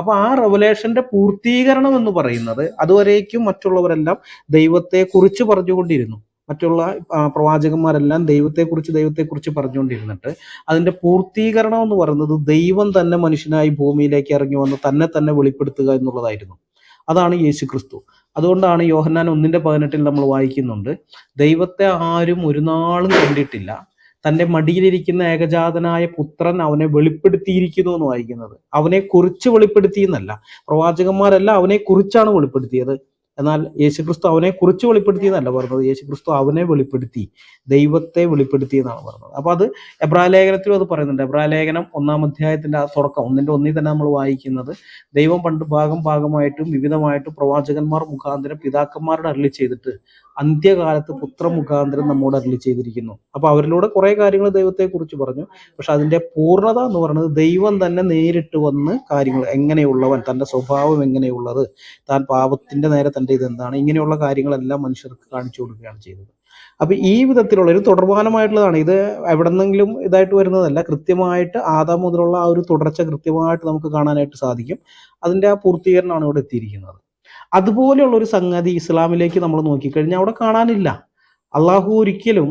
അപ്പൊ ആ റെവലേഷന്റെ പൂർത്തീകരണം എന്ന് പറയുന്നത്, അതുവരേക്കും മറ്റുള്ളവരെല്ലാം ദൈവത്തെക്കുറിച്ച് പറഞ്ഞുകൊണ്ടിരുന്നു, മറ്റുള്ള പ്രവാചകന്മാരെല്ലാം ദൈവത്തെക്കുറിച്ച് പറഞ്ഞുകൊണ്ടിരുന്നിട്ട് അതിന്റെ പൂർത്തീകരണം എന്ന് പറയുന്നത് ദൈവം തന്നെ മനുഷ്യനായി ഭൂമിയിലേക്ക് ഇറങ്ങി വന്ന് തന്നെ വെളിപ്പെടുത്തുക എന്നുള്ളതായിരുന്നു. അതാണ് യേശു ക്രിസ്തു. അതുകൊണ്ടാണ് യോഹന്നാൻ 1:18 നമ്മൾ വായിക്കുന്നുണ്ട്, ദൈവത്തെ ആരും ഒരു നാളും കണ്ടിട്ടില്ല, തൻ്റെ മടിയിലിരിക്കുന്ന ഏകജാതനായ പുത്രൻ അവനെ വെളിപ്പെടുത്തിയിരിക്കുന്നു എന്ന് വായിക്കുന്നത്. അവനെ കുറിച്ച് വെളിപ്പെടുത്തി എന്നല്ല, പ്രവാചകന്മാരെല്ലാം അവനെ കുറിച്ചാണ് വെളിപ്പെടുത്തിയത്. എന്നാൽ യേശുക്രിസ്തു അവനെ കുറിച്ച് വെളിപ്പെടുത്തിയെന്നല്ല പറഞ്ഞത്, യേശുക്രിസ്തു അവനെ വെളിപ്പെടുത്തി, ദൈവത്തെ വെളിപ്പെടുത്തി എന്നാണ് പറഞ്ഞത്. അപ്പൊ അത് എബ്രായ ലേഖനത്തിലും അത് പറയുന്നുണ്ട്. എബ്രായ ലേഖനം 1-ാം അധ്യായത്തിന്റെ ആ തുടക്കം 1:1 തന്നെ നമ്മൾ വായിക്കുന്നത്, ദൈവം പണ്ട് ഭാഗമായിട്ടും വിവിധമായിട്ടും പ്രവാചകന്മാർ മുഖാന്തരം പിതാക്കന്മാരുടെ അരുളി ചെയ്തിട്ട് അന്ത്യകാലത്ത് പുത്ര മുഖാന്തരം നമ്മോട് അരുളി ചെയ്തിരിക്കുന്നു. അപ്പൊ അവരിലൂടെ കുറെ കാര്യങ്ങൾ ദൈവത്തെ കുറിച്ച് പറഞ്ഞു. പക്ഷെ അതിന്റെ പൂർണ്ണത എന്ന് പറയുന്നത് ദൈവം തന്നെ നേരിട്ട് വന്ന് കാര്യങ്ങൾ, എങ്ങനെയുള്ളവൻ, തന്റെ സ്വഭാവം എങ്ങനെയുള്ളത്, താൻ പാപത്തിന്റെ നേരെ തന്റെ ഇതെന്താണ്, ഇങ്ങനെയുള്ള കാര്യങ്ങളെല്ലാം മനുഷ്യർക്ക് കാണിച്ചു കൊടുക്കുകയാണ് ചെയ്തത്. അപ്പൊ ഈ വിധത്തിലുള്ള ഒരു തുടർമാനമായിട്ടുള്ളതാണ് ഇത്. എവിടെന്നെങ്കിലും ഇതായിട്ട് വരുന്നതല്ല, കൃത്യമായിട്ട് ആദാം മുതലുള്ള ആ ഒരു തുടർച്ച കൃത്യമായിട്ട് നമുക്ക് കാണാനായിട്ട് സാധിക്കും. അതിന്റെ ആ പൂർത്തീകരണമാണ് ഇവിടെ എത്തിയിരിക്കുന്നത്. അതുപോലെയുള്ള ഒരു സംഗതി ഇസ്ലാമിലേക്ക് നമ്മൾ നോക്കിക്കഴിഞ്ഞാൽ അവിടെ കാണാനില്ല. അള്ളാഹു ഒരിക്കലും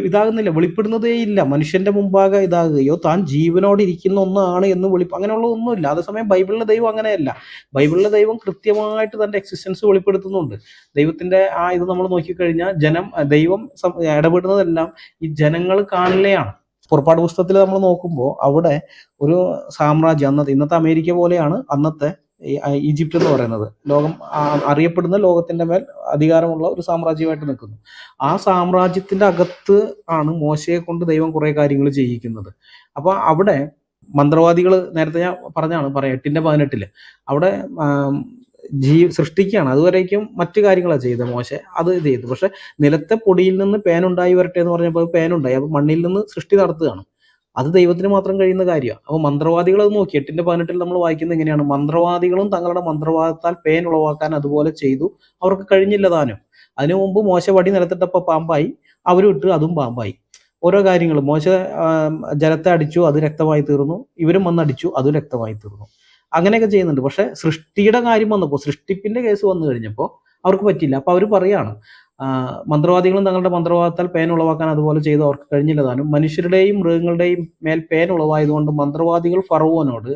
ഇതാകുന്നില്ല, വെളിപ്പെടുന്നതേ ഇല്ല. മനുഷ്യന്റെ മുമ്പാകെ ഇതാകുകയോ താൻ ജീവനോട് ഇരിക്കുന്ന ഒന്നാണ് എന്ന് അങ്ങനെയുള്ള ഒന്നുമില്ല. അതേസമയം ബൈബിളിലെ ദൈവം അങ്ങനെയല്ല. ബൈബിളിലെ ദൈവം കൃത്യമായിട്ട് തന്റെ എക്സിസ്റ്റൻസ് വെളിപ്പെടുത്തുന്നുണ്ട്. ദൈവത്തിന്റെ ആ ഇത് നമ്മൾ നോക്കിക്കഴിഞ്ഞാൽ ദൈവം ഇടപെടുന്നതെല്ലാം ഈ ജനങ്ങൾ കാണിലെയാണ്. പുറപ്പാട് പുസ്തകത്തിൽ നമ്മൾ നോക്കുമ്പോൾ അവിടെ ഒരു സാമ്രാജ്യം, ഇന്നത്തെ അമേരിക്ക പോലെയാണ് അന്നത്തെ ഈജിപ്റ്റ് എന്ന് പറയുന്നത്. ലോകം അറിയപ്പെടുന്ന ലോകത്തിന്റെ മേൽ അധികാരമുള്ള ഒരു സാമ്രാജ്യമായിട്ട് നിൽക്കുന്നു. ആ സാമ്രാജ്യത്തിന്റെ അകത്ത് ആണ് മോശയെ കൊണ്ട് ദൈവം കുറെ കാര്യങ്ങൾ ചെയ്യിക്കുന്നത്. അപ്പൊ അവിടെ മന്ത്രവാദികൾ, നേരത്തെ ഞാൻ പറയാം 8:18 അവിടെ സൃഷ്ടിക്കുകയാണ്. അതുവരേക്കും മറ്റു കാര്യങ്ങളാണ് ചെയ്തത് മോശ, അത് ചെയ്തു. പക്ഷെ നിലത്തെ പൊടിയിൽ നിന്ന് പേനുണ്ടായി വരട്ടെ എന്ന് പറഞ്ഞപ്പോൾ പേനുണ്ടായി. അപ്പൊ മണ്ണിൽ നിന്ന് സൃഷ്ടി നടത്തുകയാണ്. അത് ദൈവത്തിന് മാത്രം കഴിയുന്ന കാര്യമാണ്. അപ്പോൾ മന്ത്രവാദികൾ അത് നോക്കി 8:18 നമ്മൾ വായിക്കുന്നത് എങ്ങനെയാണ്, മന്ത്രവാദികളും തങ്ങളുടെ മന്ത്രവാദത്താൽ പേൻ ഉളവാക്കാൻ അതുപോലെ ചെയ്തു, അവർക്ക് കഴിഞ്ഞില്ല താനും. അതിനു മുമ്പ് മോശ വടി നിലത്തിട്ടപ്പോൾ പാമ്പായി, അവരും ഇട്ട് അതും പാമ്പായി. ഓരോ കാര്യങ്ങൾ, മോശ ജലത്തെ അടിച്ചു, അത് രക്തമായി തീർന്നു, ഇവരും വന്നടിച്ചു, അതും രക്തമായി തീർന്നു. അങ്ങനെയൊക്കെ ചെയ്യുന്നുണ്ട്. പക്ഷെ സൃഷ്ടിയുടെ കാര്യം വന്നപ്പോൾ, സൃഷ്ടിപ്പിന്റെ കേസ് വന്നു കഴിഞ്ഞപ്പോൾ അവർക്ക് പറ്റില്ല. അപ്പൊ അവർ പറയാണ്, മന്ത്രവാദികളും തങ്ങളുടെ മന്ത്രവാദത്താൽ പേൻ ഉളവാക്കാൻ അതുപോലെ ചെയ്തു, അവർക്ക് കഴിഞ്ഞില്ല താനും. മനുഷ്യരുടെയും മൃഗങ്ങളുടെയും മേൽ പേൻ ഉളവായതുകൊണ്ട് മന്ത്രവാദികൾ ഫറവോനോട്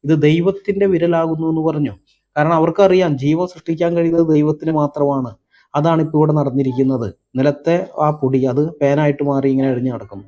ഇത് ദൈവത്തിന്റെ വിരലാകുന്നു എന്ന് പറഞ്ഞു. കാരണം അവർക്കറിയാം ജീവൻ സൃഷ്ടിക്കാൻ കഴിയുന്നത് ദൈവത്തിന് മാത്രമാണ്. അതാണ് ഇപ്പോൾ ഇവിടെ നടന്നിരിക്കുന്നത്. നിലത്തെ ആ പൊടി അത് പേനായിട്ട് മാറി ഇങ്ങനെ എഴിഞ്ഞു നടക്കുന്നു.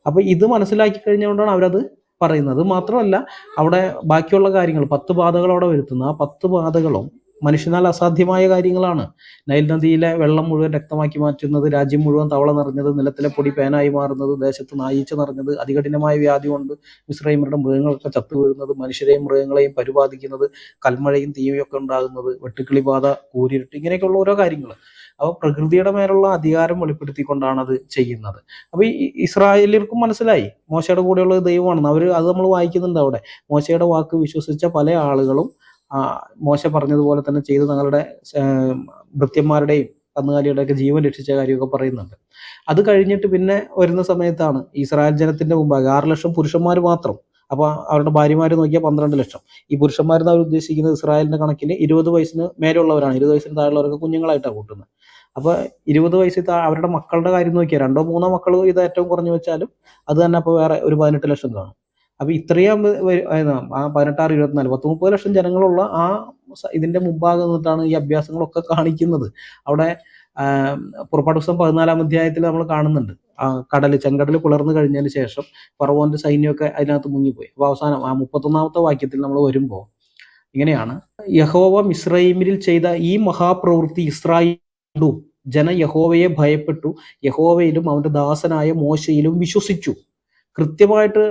അപ്പൊ ഇത് മനസ്സിലാക്കി കഴിഞ്ഞുകൊണ്ടാണ് അവരത് പറയുന്നത്. മാത്രമല്ല അവിടെ ബാക്കിയുള്ള കാര്യങ്ങൾ 10 ബാധകൾ അവിടെ വരുത്തുന്നു. ആ 10 ബാധകളും മനുഷ്യനാൽ അസാധ്യമായ കാര്യങ്ങളാണ്. നൈൽ നദിയിലെ വെള്ളം മുഴുവൻ രക്തമാക്കി മാറ്റുന്നത്, രാജ്യം മുഴുവൻ തവള നിറഞ്ഞത്, നിലത്തിലെ പൊടി പേനായി മാറുന്നത്, ദേശത്ത് നായീച്ച നിറഞ്ഞത്, അതികഠിനമായ വ്യാധി കൊണ്ട് മിസ്രൈമ്യരുടെ മൃഗങ്ങളൊക്കെ ചത്തു വീഴുന്നത്, മനുഷ്യരെയും മൃഗങ്ങളെയും പരിപാലിക്കുന്നത്, കൽമഴയും തീയും ഒക്കെ ഉണ്ടാകുന്നത്, വെട്ടുക്കിളി ബാധ, കൂരിരുട്ട്, ഇങ്ങനെയൊക്കെയുള്ള ഓരോ കാര്യങ്ങൾ. അപ്പോൾ പ്രകൃതിയുടെ മേലുള്ള അധികാരം വെളിപ്പെടുത്തിക്കൊണ്ടാണ് അത് ചെയ്യുന്നത്. അപ്പോൾ ഈ ഇസ്രായേലിയർക്കും മനസ്സിലായി മോശയുടെ കൂടെയുള്ളത് ദൈവമാണെന്ന്. അത് നമ്മൾ വായിക്കുന്നുണ്ട് അവിടെ. മോശയുടെ വാക്ക് വിശ്വസിച്ച പല ആളുകളും മോശ പറഞ്ഞതുപോലെ തന്നെ ചെയ്ത് തങ്ങളുടെ ഭൃത്യന്മാരുടെയും കന്നുകാലികളുടെയൊക്കെ ജീവൻ രക്ഷിച്ച കാര്യമൊക്കെ പറയുന്നുണ്ട്. അത് കഴിഞ്ഞിട്ട് പിന്നെ വരുന്ന സമയത്താണ് ഇസ്രായേൽ ജനത്തിന്റെ മുമ്പാകെ 6 ലക്ഷം പുരുഷന്മാർ മാത്രം. അപ്പോൾ അവരുടെ ഭാര്യമാർ നോക്കിയാൽ 12 ലക്ഷം. ഈ പുരുഷന്മാരെന്ന് അവർ ഉദ്ദേശിക്കുന്നത് ഇസ്രായേലിന്റെ കണക്കിന് 20 വയസ്സിന് മേലുള്ളവരാണ്. 20 വയസ്സിന് താഴെയുള്ളവരൊക്കെ കുഞ്ഞുങ്ങളായിട്ടാണ് കൂട്ടുന്നത്. അപ്പോൾ 20 വയസ്സിൽ അവരുടെ മക്കളുടെ കാര്യം നോക്കിയാൽ 2 3 മക്കൾ ഇത് ഏറ്റവും കുറഞ്ഞു വെച്ചാലും അത് തന്നെ അപ്പോൾ വേറെ ഒരു 18 ലക്ഷം കാണും. അപ്പൊ ഇത്രയും ആ 16, 24, 10, 30 ലക്ഷം ജനങ്ങളുള്ള ഇതിന്റെ മുമ്പാകെ നിന്നിട്ടാണ് ഈ അഭ്യാസങ്ങളൊക്കെ കാണിക്കുന്നത്. അവിടെ പുറപ്പാട് പുസ്തകം 14-ാം അധ്യായത്തിൽ നമ്മൾ കാണുന്നുണ്ട്. ചെങ്കടൽ പിളർന്നു കഴിഞ്ഞതിന് ശേഷം ഫറവോന്റെ സൈന്യമൊക്കെ അതിനകത്ത് മുങ്ങിപ്പോയി. അപ്പൊ അവസാനം 31-ാമത്തെ വാക്യത്തിൽ നമ്മൾ വരുമ്പോൾ ഇങ്ങനെയാണ്: യഹോവ മിസ്രയീമിൽ ചെയ്ത ഈ മഹാപ്രവൃത്തി ഇസ്രായേൽ കണ്ടു, ജനം യഹോവയെ ഭയപ്പെട്ടു, യഹോവയിലും അവന്റെ ദാസനായ മോശയിലും വിശ്വസിച്ചു. കൃത്യമായിട്ട്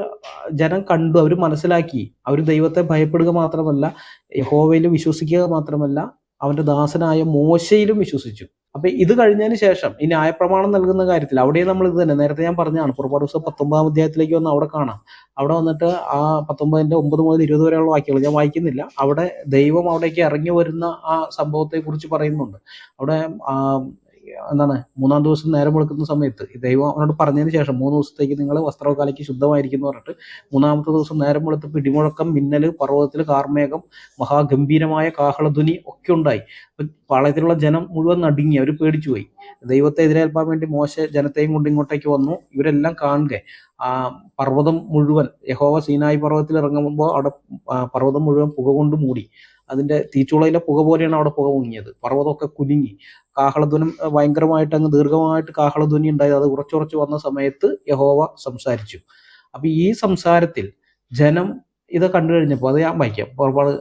ജനം കണ്ടു, അവർ മനസ്സിലാക്കി. അവർ ദൈവത്തെ ഭയപ്പെടുക മാത്രമല്ല, യഹോവയിൽ വിശ്വസിക്കുക മാത്രമല്ല, അവന്റെ ദാസനായ മോശയിലും വിശ്വസിച്ചു. അപ്പൊ ഇത് കഴിഞ്ഞതിന് ശേഷം ഈ ന്യായപ്രമാണം നൽകുന്ന കാര്യത്തിൽ അവിടെയും നമ്മൾ ഇത് തന്നെ നേരത്തെ ഞാൻ പറഞ്ഞതാണ്. പുറപ്പാട് പുസ്തകം 19-ാം അധ്യായത്തിലേക്ക് വന്ന് അവിടെ കാണാം. അവിടെ വന്നിട്ട് ആ 19-ന്റെ 9 മുതൽ 20 വരെയുള്ള വാക്യങ്ങൾ ഞാൻ വായിക്കുന്നില്ല. അവിടെ ദൈവം അവിടേക്ക് ഇറങ്ങി വരുന്ന ആ സംഭവത്തെ കുറിച്ച് പറയുന്നുണ്ട്. അവിടെ എന്താണ് 3-ാം ദിവസം നേരം വെളുക്കുന്ന സമയത്ത് ദൈവം അവനോട് പറഞ്ഞതിന് ശേഷം 3 ദിവസത്തേക്ക് നിങ്ങൾ വസ്ത്രമൊക്കെ അലക്കി ശുദ്ധമായിരിക്കും എന്ന് പറഞ്ഞിട്ട് 3-ാമത്തെ ദിവസം നേരം വെളുത്തപ്പോൾ ഇടിമുഴക്കം, മിന്നൽ, പർവ്വതത്തിൽ കാർമേഘം, മഹാഗംഭീരമായ കാഹളധ്വനി ഒക്കെ ഉണ്ടായി. പാളയത്തിലുള്ള ജനം മുഴുവൻ നടുങ്ങി, അവർ പേടിച്ചുപോയി. ദൈവത്തെ എതിരേൽപ്പാൻ വേണ്ടി മോശ ജനത്തെയും കൊണ്ട് ഇങ്ങോട്ടേക്ക് വന്നു. ഇവരെല്ലാം കാണുക പർവ്വതം മുഴുവൻ, യഹോവ സീനായി പർവ്വതത്തിൽ ഇറങ്ങുമ്പോൾ അവിടെ പർവ്വതം മുഴുവൻ പുക കൊണ്ട് മൂടി. അതിന്റെ തീച്ചുളയിലെ പുക പോലെയാണ് അവിടെ പുക മുങ്ങിയത്. പർവ്വതമൊക്കെ കുലുങ്ങി. കാഹളധ്വനം ഭയങ്കരമായിട്ട് അങ്ങ് ദീർഘമായിട്ട് കാഹളധ്വനി ഉണ്ടായത്. അത് കുറച്ചുറച്ച് വന്ന സമയത്ത് യഹോവ സംസാരിച്ചു. അപ്പൊ ഈ സംസാരത്തിൽ ജനം ഇത് കണ്ടു കഴിഞ്ഞപ്പോൾ, അത് ഞാൻ വായിക്കാം, പുറപ്പാട്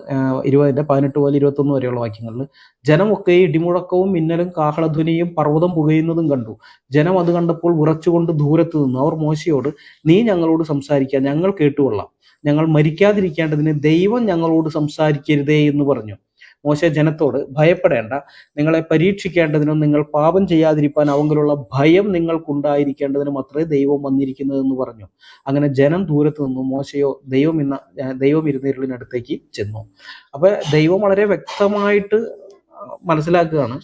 20-ന്റെ 18 മുതൽ 21 വരെയുള്ള വാക്യങ്ങളിൽ: ജനമൊക്കെ ഇടിമുഴക്കവും മിന്നലും കാഹളധ്വനിയും പർവ്വതം പുകയുന്നതും കണ്ടു. ജനം അത് കണ്ടപ്പോൾ വിറച്ചുകൊണ്ട് ദൂരത്ത് നിന്നു. അവർ മോശയോട്, നീ ഞങ്ങളോട് സംസാരിക്കുക, ഞങ്ങൾ കേട്ടുകൊള്ളാം. ഞങ്ങൾ മരിക്കാതിരിക്കേണ്ടതിന് ദൈവം ഞങ്ങളോട് സംസാരിക്കരുതേ എന്ന് പറഞ്ഞു. മോശ ജനത്തോട്, ഭയപ്പെടേണ്ട, നിങ്ങളെ പരീക്ഷിക്കേണ്ടതിനും നിങ്ങൾ പാപം ചെയ്യാതിരിക്കാൻ അവങ്കിലുള്ള ഭയം നിങ്ങൾക്കുണ്ടായിരിക്കേണ്ടതിനും അത്രേ ദൈവം വന്നിരിക്കുന്നതെന്ന് പറഞ്ഞു. അങ്ങനെ ജനം ദൂരത്ത് നിന്നു. മോശയോ ദൈവം ഇരുന്നിരുളിനടുത്തേക്ക് ചെന്നു. അപ്പൊ ദൈവം വളരെ വ്യക്തമായിട്ട് മനസ്സിലാക്കുകയാണ്,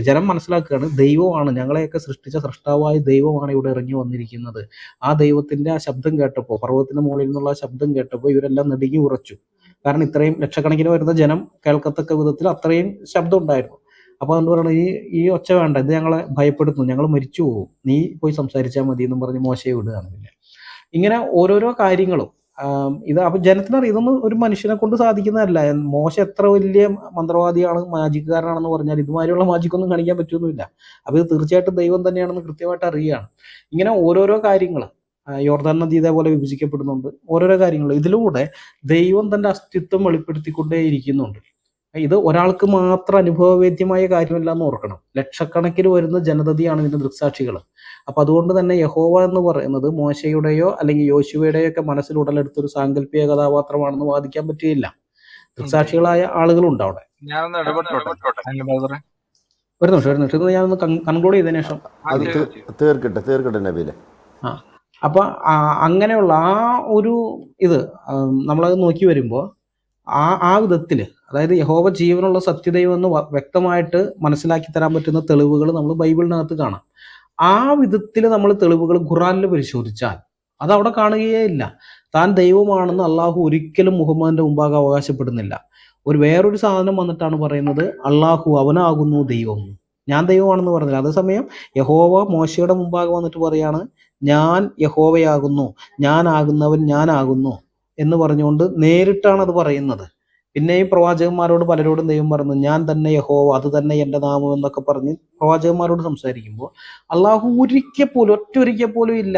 ജനം മനസ്സിലാക്കുകയാണ്, ദൈവമാണ്, ഞങ്ങളെയൊക്കെ സൃഷ്ടിച്ച സൃഷ്ടാവായ ദൈവമാണ് ഇവിടെ ഇറങ്ങി വന്നിരിക്കുന്നത്. ആ ദൈവത്തിന്റെ ആ ശബ്ദം കേട്ടപ്പോൾ, പർവ്വതത്തിന്റെ മുകളിൽ നിന്നുള്ള ആ ശബ്ദം കേട്ടപ്പോൾ ഇവരെല്ലാം നെടുങ്ങി ഉറച്ചു. കാരണം ഇത്രയും ലക്ഷക്കണക്കിന് വരുന്ന ജനം കേൾക്കത്തക്ക വിധത്തിൽ അത്രയും ശബ്ദം ഉണ്ടായിരുന്നു. അപ്പൊ അതുകൊണ്ട് പറയണത്, ഈ ഒച്ച വേണ്ട, ഇത് ഞങ്ങളെ ഭയപ്പെടുത്തുന്നു, ഞങ്ങൾ മരിച്ചു പോകും, നീ പോയി സംസാരിച്ചാൽ മതി എന്നും പറഞ്ഞ് മോശയെ വിടുകയാണ്. പിന്നെ ഇങ്ങനെ ഓരോരോ കാര്യങ്ങളും ഇത് അപ്പൊ ജനത്തിനറിയാം ഇതൊന്നും ഒരു മനുഷ്യനെ കൊണ്ട് സാധിക്കുന്നതല്ല. മോശ എത്ര വലിയ മന്ത്രവാദിയാണ്, മാജിക്കാരനാണെന്ന് പറഞ്ഞാൽ ഇതുമാതിരിയുള്ള മാജിക്കൊന്നും കാണിക്കാൻ പറ്റുമൊന്നുമില്ല. അപ്പൊ ഇത് തീർച്ചയായിട്ടും ദൈവം തന്നെയാണെന്ന് കൃത്യമായിട്ട് അറിയുകയാണ്. ഇങ്ങനെ ഓരോരോ കാര്യങ്ങൾ യോർദാൻ നദി ഇതേപോലെ വിഭജിക്കപ്പെടുന്നുണ്ട്. ഓരോരോ കാര്യങ്ങൾ ഇതിലൂടെ ദൈവം തന്റെ അസ്തിത്വം വെളിപ്പെടുത്തിക്കൊണ്ടേ ഇരിക്കുന്നുണ്ട്. ഇത് ഒരാൾക്ക് മാത്രം അനുഭവവേദ്യമായ കാര്യമല്ല എന്ന് ഓർക്കണം. ലക്ഷക്കണക്കിന് വരുന്ന ജനതയാണ് ഇതിന്റെ ദൃക്സാക്ഷികൾ. അപ്പൊ അതുകൊണ്ട് തന്നെ യഹോവ എന്ന് പറയുന്നത് മോശയുടെയോ അല്ലെങ്കിൽ യോശുവയുടെയോ ഒക്കെ മനസ്സിൽ ഉടലെടുത്തൊരു സാങ്കല്പിക കഥാപാത്രമാണെന്ന് വാദിക്കാൻ പറ്റുകയില്ല. ദൃക്സാക്ഷികളായ ആളുകളുണ്ട് അവിടെ. ഒരു നിമിഷം ഞാനൊന്ന് കൺക്ലൂഡ് ചെയ്തതിനു ശേഷം തീർക്കട്ടെ നബീലെ. അപ്പൊ അങ്ങനെയുള്ള ആ ഒരു ഇത് നമ്മളത് നോക്കി വരുമ്പോൾ ആ വിധത്തില്, അതായത് യഹോവ ജീവനുള്ള സത്യദൈവം എന്ന് വ്യക്തമായിട്ട് മനസ്സിലാക്കി തരാൻ പറ്റുന്ന തെളിവുകൾ നമ്മൾ ബൈബിളിനകത്ത് കാണാം. ആ വിധത്തിൽ നമ്മൾ തെളിവുകൾ ഖുറാനിൽ പരിശോധിച്ചാൽ അത് അവിടെ കാണുകയേ ഇല്ല. താൻ ദൈവമാണെന്ന് അള്ളാഹു ഒരിക്കലും മുഹമ്മദിന്റെ മുമ്പാകെ അവകാശപ്പെടുന്നില്ല. വേറൊരു സാധനം വന്നിട്ടാണ് പറയുന്നത്, അള്ളാഹു അവനാകുന്നു ദൈവം, ഞാൻ ദൈവമാണെന്ന് പറഞ്ഞില്ല. അതേസമയം യഹോവ മോശയുടെ മുമ്പാകെ വന്നിട്ട് പറയാണ്, ഞാൻ യഹോവയാകുന്നു, ഞാനാകുന്നവൻ ഞാനാകുന്നു എന്ന് പറഞ്ഞുകൊണ്ട് നേരിട്ടാണ് അത് പറയുന്നത്. പിന്നെയും പ്രവാചകന്മാരോട് പലരോടും ദൈവം പറഞ്ഞു, ഞാൻ തന്നെ യഹോവ, അത് തന്നെ എൻ്റെ നാമം എന്നൊക്കെ പറഞ്ഞ് പ്രവാചകന്മാരോട് സംസാരിക്കുമ്പോൾ അള്ളാഹു ഒരിക്കൽ പോലും ഇല്ല.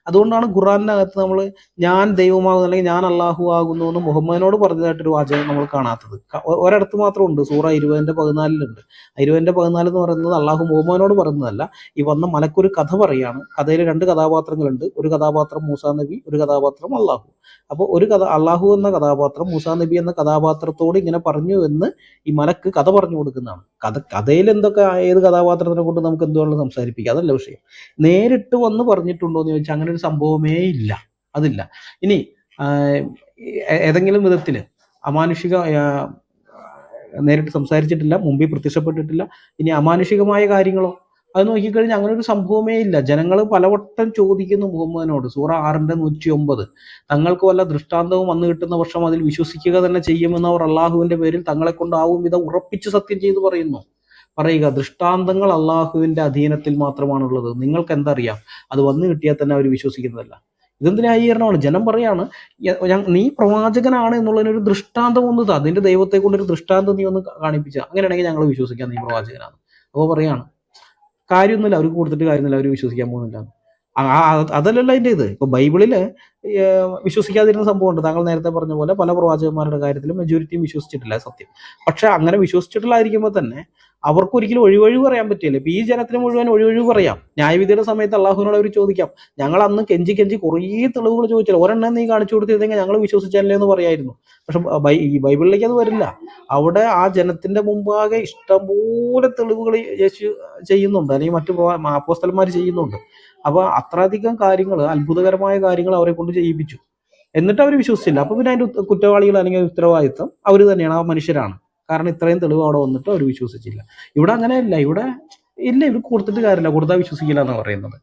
അതുകൊണ്ടാണ് ഖുർആനിനകത്ത് നമ്മൾ ഞാൻ ദൈവമാകുന്നു അല്ലെങ്കിൽ ഞാൻ അള്ളാഹു ആകുന്നു എന്ന് മുഹമ്മദിനോട് പറഞ്ഞതായിട്ടൊരു വാചകം നമ്മൾ കാണാത്തത്. ഒരിടത്ത് മാത്രമുണ്ട്, സൂറ 20:14 20:14 എന്ന് പറയുന്നത് അള്ളാഹു മുഹമ്മദിനോട് പറയുന്നതല്ല. ഈ വന്ന മലക്കൊരു കഥ പറയാണ്. കഥയിൽ 2 കഥാപാത്രങ്ങളുണ്ട്. ഒരു കഥാപാത്രം മൂസാ നബി, ഒരു കഥാപാത്രം അള്ളാഹു. അപ്പോൾ ഒരു അള്ളാഹു എന്ന കഥാപാത്രം മൂസാ നബി എന്ന കഥാപാത്രത്തോട് ഇങ്ങനെ പറഞ്ഞു എന്ന് ഈ മലക്ക് കഥ പറഞ്ഞു കൊടുക്കുന്നതാണ്. കഥയിൽ എന്തൊക്കെ ഏത് കഥാപാത്രത്തിനെ കൊണ്ട് നമുക്ക് എന്തുകൊണ്ടും സംസാരിപ്പിക്കാം, അതല്ല വിഷയം. നേരിട്ട് വന്ന് പറഞ്ഞിട്ടുണ്ടോ എന്ന് ചോദിച്ചാൽ അങ്ങനെ ഒരു സംഭവമേ ഇല്ല, അതില്ല. ഇനി ഏതെങ്കിലും വിധത്തിൽ അമാനുഷിക നേരിട്ട് സംസാരിച്ചിട്ടില്ല, മുമ്പിൽ പ്രത്യക്ഷപ്പെട്ടിട്ടില്ല. ഇനി അമാനുഷികമായ കാര്യങ്ങളോ അത് നോക്കിക്കഴിഞ്ഞാൽ അങ്ങനെ ഒരു സംഭവമേ ഇല്ല. ജനങ്ങൾ പലവട്ടം ചോദിക്കുന്നു മുഹമ്മദിനോട്. സൂറ 6:109 തങ്ങൾക്ക് വല്ല ദൃഷ്ടാന്തവും വന്നു കിട്ടുന്ന വർഷം അതിൽ വിശ്വസിക്കുക തന്നെ ചെയ്യുമെന്ന് അവർ അള്ളാഹുവിന്റെ പേരിൽ തങ്ങളെ കൊണ്ടാവും വിധം ഉറപ്പിച്ച് സത്യം ചെയ്ത് പറയുക, ദൃഷ്ടാന്തങ്ങൾ അള്ളാഹുവിന്റെ അധീനത്തിൽ മാത്രമാണുള്ളത്, നിങ്ങൾക്ക് എന്തറിയാം, അത് വന്നു കിട്ടിയാൽ തന്നെ അവർ വിശ്വസിക്കുന്നതല്ല. ഇതെന്ത് ന്യായീകരണമാണ്? ജനം പറയാണ് നീ പ്രവാചകനാണ് എന്നുള്ളതിനൊരു ദൃഷ്ടാന്തം ഒന്ന് താ, നിന്റെ ദൈവത്തെ കൊണ്ടൊരു ദൃഷ്ടാന്തം നീ ഒന്ന് കാണിപ്പിച്ച, അങ്ങനെയാണെങ്കിൽ ഞങ്ങൾ വിശ്വസിക്കാം നീ പ്രവാചകനാണ്. അപ്പോൾ പറയാണ് കാര്യമൊന്നുമില്ല, അവർക്ക് കൊടുത്തിട്ട് കാര്യമൊന്നുമില്ല, അവർ വിശ്വസിക്കാൻ പോകുന്നില്ല. അതല്ലല്ലോ അതിൻ്റെ ഇത്. ഇപ്പൊ ബൈബിളില് വിശ്വസിക്കാതിരുന്ന സംഭവമുണ്ട്. താങ്കൾ നേരത്തെ പറഞ്ഞ പോലെ പല പ്രവാചകന്മാരുടെ കാര്യത്തിലും മെജോറിറ്റിയും വിശ്വസിച്ചിട്ടില്ല, സത്യം. പക്ഷെ അങ്ങനെ വിശ്വസിച്ചിട്ടില്ലായിരിക്കുമ്പോൾ തന്നെ അവർക്ക് ഒരിക്കലും ഒഴിവൊഴിവ് പറയാൻ പറ്റില്ല. ഇപ്പൊ ഈ ജനത്തിന് മുഴുവൻ ഒഴിവൊഴിവ് പറയാം. ന്യായവിധിയുടെ സമയത്ത് അള്ളാഹുവിനോട് അവർ ചോദിക്കാം, ഞങ്ങൾ അന്ന് കെഞ്ചി കുറേ തെളിവുകൾ ചോദിച്ചാൽ ഒരെണ്ണം നീ കാണിച്ചു കൊടുത്തിരുന്നെങ്കിൽ ഞങ്ങൾ വിശ്വസിച്ചല്ലേ എന്ന് പറയായിരുന്നു. പക്ഷെ ഈ ബൈബിളിലേക്ക് അത് വരില്ല. അവിടെ ആ ജനത്തിന്റെ മുമ്പാകെ ഇഷ്ടംപോലെ തെളിവുകൾ യേശു ചെയ്യുന്നുണ്ട്, അല്ലെങ്കിൽ മറ്റു അപ്പോസ്തലന്മാർ ചെയ്യുന്നുണ്ട്. അപ്പൊ അത്രയധികം കാര്യങ്ങൾ, അത്ഭുതകരമായ കാര്യങ്ങൾ അവരെ കൊണ്ട് ചെയ്യിപ്പിച്ചു. എന്നിട്ട് അവർ വിശ്വസിച്ചില്ല. അപ്പൊ പിന്നെ അതിന്റെ കുറ്റവാളികൾ അല്ലെങ്കിൽ ഉത്തരവാദിത്വം അവർ തന്നെയാണ്, ആ മനുഷ്യരാണ്. കാരണം ഇത്രയും തെളിവ് അവിടെ വന്നിട്ട് അവർ വിശ്വസിച്ചില്ല. ഇവിടെ അങ്ങനെയല്ല. ഇവിടെ ഇവർ കൊടുത്തിട്ട് കാര്യമില്ല, കൊടുത്താൽ വിശ്വസിക്കില്ല എന്നാണ് പറയുന്നത്.